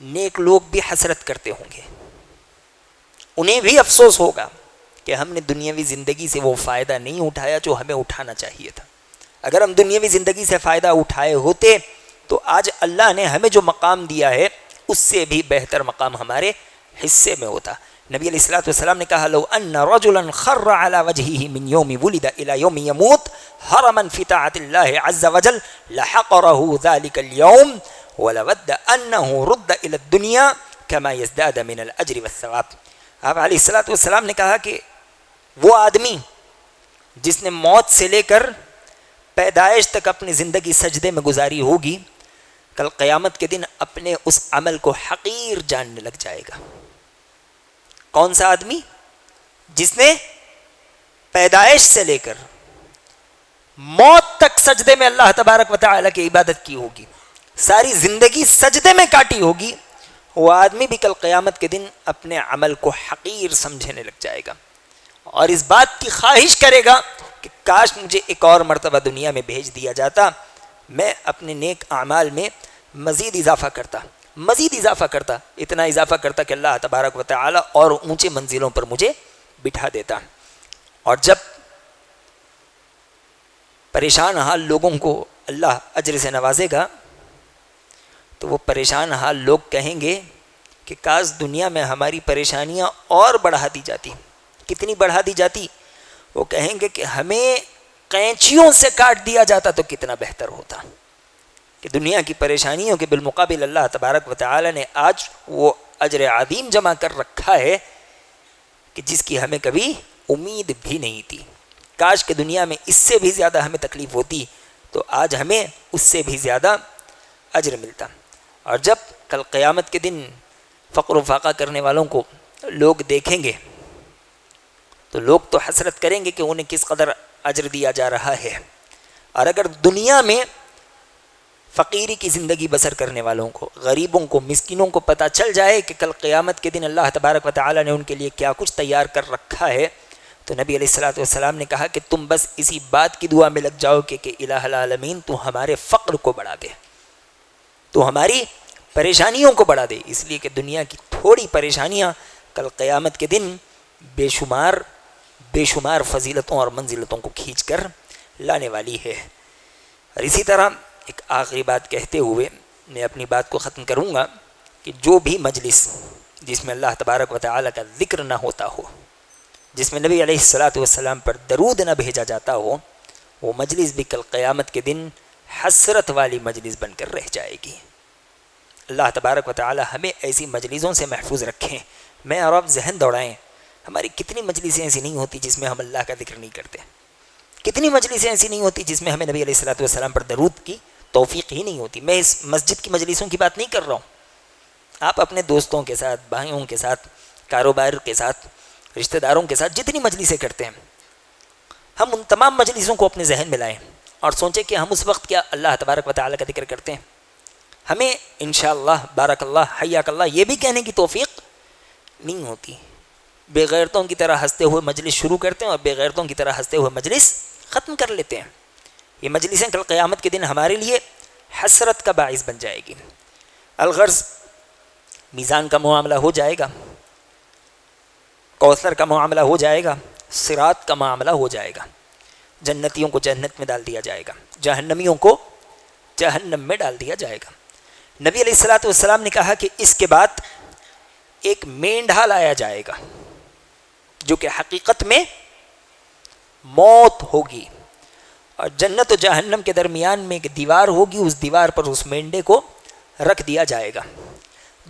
Speaker 2: نیک لوگ بھی حسرت کرتے ہوں گے، انہیں بھی افسوس ہوگا کہ ہم نے دنیاوی زندگی سے وہ فائدہ نہیں اٹھایا جو ہمیں اٹھانا چاہیے تھا۔ اگر ہم دنیاوی زندگی سے فائدہ اٹھائے ہوتے تو آج اللہ نے ہمیں جو مقام دیا ہے اس سے بھی بہتر مقام ہمارے حصے میں ہوتا۔ نبی علیہ الصلوۃ والسلام نے کہا لو ان رجلا خر على وجهه من يوم ولد الى يوم يموت حرما في طاعة الله عز وجل لحقره ذلك اليوم ولود انه رد الى الدنيا كما يزداد من الاجر والثواب۔ آپ علیہ الصلوۃ والسلام نے کہا کہ وہ آدمی جس نے موت سے لے کر پیدائش تک اپنی زندگی سجدے میں گزاری ہوگی، کل قیامت کے دن اپنے اس عمل کو حقیر جاننے لگ جائے گا۔ کون سا آدمی؟ جس نے پیدائش سے لے کر موت تک سجدے میں اللہ تبارک و تعالیٰ کی عبادت کی ہوگی، ساری زندگی سجدے میں کاٹی ہوگی، وہ آدمی بھی کل قیامت کے دن اپنے عمل کو حقیر سمجھنے لگ جائے گا، اور اس بات کی خواہش کرے گا کہ کاش مجھے ایک اور مرتبہ دنیا میں بھیج دیا جاتا، میں اپنے نیک اعمال میں مزید اضافہ کرتا، اتنا اضافہ کرتا کہ اللہ تبارک و تعالی اور اونچے منزلوں پر مجھے بٹھا دیتا۔ اور جب پریشان حال لوگوں کو اللہ اجر سے نوازے گا تو وہ پریشان حال لوگ کہیں گے کہ کاش دنیا میں ہماری پریشانیاں اور بڑھا دی جاتی۔ کتنی بڑھا دی جاتی؟ وہ کہیں گے کہ ہمیں قینچیوں سے کاٹ دیا جاتا تو کتنا بہتر ہوتا، کہ دنیا کی پریشانیوں کے بالمقابل اللہ تبارک و تعالی نے آج وہ اجر عظیم جمع کر رکھا ہے کہ جس کی ہمیں کبھی امید بھی نہیں تھی۔ کاش کہ دنیا میں اس سے بھی زیادہ ہمیں تکلیف ہوتی تو آج ہمیں اس سے بھی زیادہ اجر ملتا۔ اور جب کل قیامت کے دن فقر و فاقہ کرنے والوں کو لوگ دیکھیں گے تو لوگ تو حسرت کریں گے کہ انہیں کس قدر اجر دیا جا رہا ہے. اور اگر دنیا میں فقیری کی زندگی بسر کرنے والوں کو، غریبوں کو، مسکینوں کو پتہ چل جائے کہ کل قیامت کے دن اللہ تبارک و تعالی نے ان کے لیے کیا کچھ تیار کر رکھا ہے، تو نبی علیہ الصلوۃ والسلام نے کہا کہ تم بس اسی بات کی دعا میں لگ جاؤ کہ الہ العالمین تو ہمارے فقر کو بڑھا دے، تو ہماری پریشانیوں کو بڑھا دے، اس لیے کہ دنیا کی تھوڑی پریشانیاں کل قیامت کے دن بے شمار فضیلتوں اور منزلتوں کو کھینچ کر لانے والی ہے. اور اسی طرح ایک آخری بات کہتے ہوئے میں اپنی بات کو ختم کروں گا کہ جو بھی مجلس جس میں اللہ تبارک و تعالی کا ذکر نہ ہوتا ہو، جس میں نبی علیہ الصلوۃ والسلام پر درود نہ بھیجا جاتا ہو، وہ مجلس بھی کل قیامت کے دن حسرت والی مجلس بن کر رہ جائے گی. اللہ تبارک و تعالی ہمیں ایسی مجلسوں سے محفوظ رکھیں. میں اور آپ ذہن دوڑائیں، ہماری کتنی مجلسیں ایسی نہیں ہوتی جس میں ہم اللہ کا ذکر نہیں کرتے، کتنی مجلسیں ایسی نہیں ہوتی جس میں ہمیں نبی علیہ الصلوۃ والسلام پر درود کی توفیق ہی نہیں ہوتی. میں اس مسجد کی مجلسوں کی بات نہیں کر رہا ہوں، آپ اپنے دوستوں کے ساتھ، بھائیوں کے ساتھ، کاروبار کے ساتھ، رشتہ داروں کے ساتھ جتنی مجلسیں کرتے ہیں، ہم ان تمام مجلسوں کو اپنے ذہن میں لائیں اور سوچیں کہ ہم اس وقت کیا اللہ تبارک و تعالی کا ذکر کرتے ہیں. ہمیں انشاءاللہ بارک اللہ حیاک اللہ یہ بھی کہنے کی توفیق نہیں ہوتی. بے غیرتوں کی طرح ہنستے ہوئے مجلس شروع کرتے ہیں اور بے غیرتوں کی طرح ہنستے ہوئے مجلس ختم کر لیتے ہیں. یہ مجلسیں کل قیامت کے دن ہمارے لیے حسرت کا باعث بن جائے گی. الغرض میزان کا معاملہ ہو جائے گا، کوثر کا معاملہ ہو جائے گا، صراط کا معاملہ ہو جائے گا. جنتیوں کو جنت میں ڈال دیا جائے گا، جہنمیوں کو جہنم میں ڈال دیا جائے گا. نبی علیہ الصلوۃ والسلام نے کہا کہ اس کے بعد ایک مینڈھا لایا جائے گا جو کہ حقیقت میں موت ہوگی، اور جنت و جہنم کے درمیان میں ایک دیوار ہوگی، اس دیوار پر اس مینڈے کو رکھ دیا جائے گا.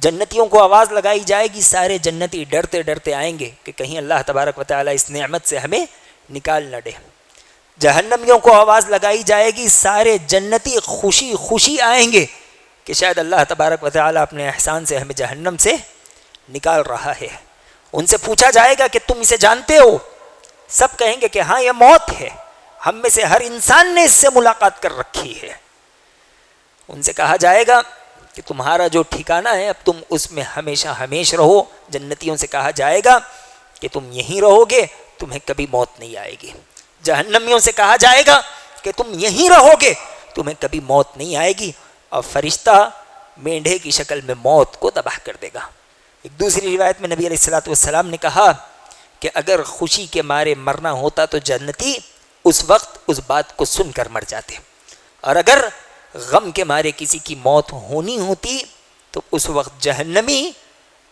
Speaker 2: جنتیوں کو آواز لگائی جائے گی، سارے جنتی ڈرتے ڈرتے آئیں گے کہ کہیں اللہ تبارک و تعالیٰ اس نعمت سے ہمیں نکال نہ دے. جہنمیوں کو آواز لگائی جائے گی، سارے جنتی خوشی خوشی آئیں گے کہ شاید اللہ تبارک و تعالیٰ اپنے احسان سے ہمیں جہنم سے نکال رہا ہے. ان سے پوچھا جائے گا کہ تم اسے جانتے ہو؟ سب کہیں گے کہ ہاں یہ موت ہے، ہم میں سے ہر انسان نے اس سے ملاقات کر رکھی ہے. ان سے کہا جائے گا کہ تمہارا جو ٹھکانہ ہے اب تم اس میں ہمیشہ ہمیش رہو. جنتیوں سے کہا جائے گا کہ تم یہیں رہو گے، تمہیں کبھی موت نہیں آئے گی. جہنمیوں سے کہا جائے گا کہ تم یہیں رہو گے، تمہیں کبھی موت نہیں آئے گی. اور فرشتہ مینڈھے کی شکل میں موت کو تباہ کر دے گا. ایک دوسری روایت میں نبی علیہ الصلوۃ والسلام نے کہا کہ اگر خوشی کے مارے مرنا ہوتا تو جنتی اس وقت اس بات کو سن کر مر جاتے، اور اگر غم کے مارے کسی کی موت ہونی ہوتی تو اس وقت جہنمی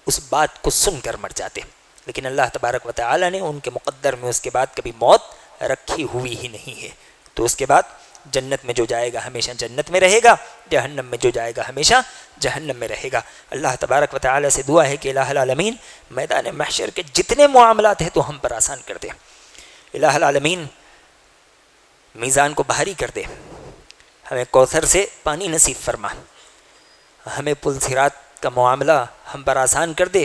Speaker 2: اس بات کو سن کر مر جاتے. لیکن اللہ تبارک و تعالی نے ان کے مقدر میں اس کے بعد کبھی موت رکھی ہوئی ہی نہیں ہے. تو اس کے بعد جنت میں جو جائے گا ہمیشہ جنت میں رہے گا، جہنم میں جو جائے گا ہمیشہ جہنم میں رہے گا. اللہ تبارک و تعالی سے دعا ہے کہ الہ العالمین میدان محشر کے جتنے معاملات ہیں تو ہم پر آسان کر دے. الہ العالمین میزان کو بھاری کر دے، ہمیں کوثر سے پانی نصیب فرما، ہمیں پل صراط کا معاملہ ہم پر آسان کر دے،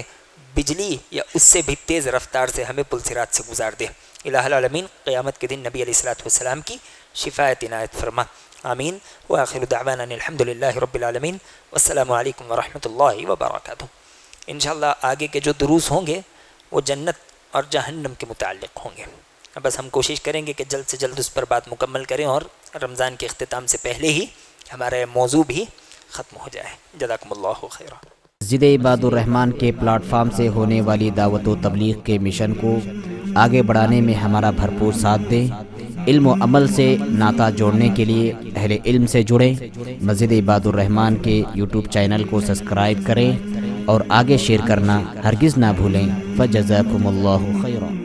Speaker 2: بجلی یا اس سے بھی تیز رفتار سے ہمیں پل صراط سے گزار دے. الہ العالمین قیامت کے دن نبی علیہ الصلوۃ والسلام کی شفاعت عنایت فرما. آمین. وآخر دعوانا الحمد للہ رب العالمین والسلام علیکم ورحمۃ اللہ وبرکاتہ. انشاءاللہ آگے کے جو دروس ہوں گے وہ جنت اور جہنم کے متعلق ہوں گے. بس ہم کوشش کریں گے کہ جلد سے جلد اس پر بات مکمل کریں اور رمضان کے اختتام سے پہلے ہی ہمارا موضوع بھی ختم ہو جائے. جزاکم اللہ خیرا.
Speaker 3: مسجد عباد الرحمن کے پلیٹ فارم سے ہونے والی دعوت و تبلیغ کے مشن کو آگے بڑھانے میں ہمارا بھرپور ساتھ دیں. علم و عمل سے ناطہ جوڑنے کے لیے اہل علم سے جڑیں. مسجد عباد الرحمن کے یوٹیوب چینل کو سبسکرائب کریں اور آگے شیئر کرنا ہرگز نہ بھولیں. فجزاکم اللہ خیرا.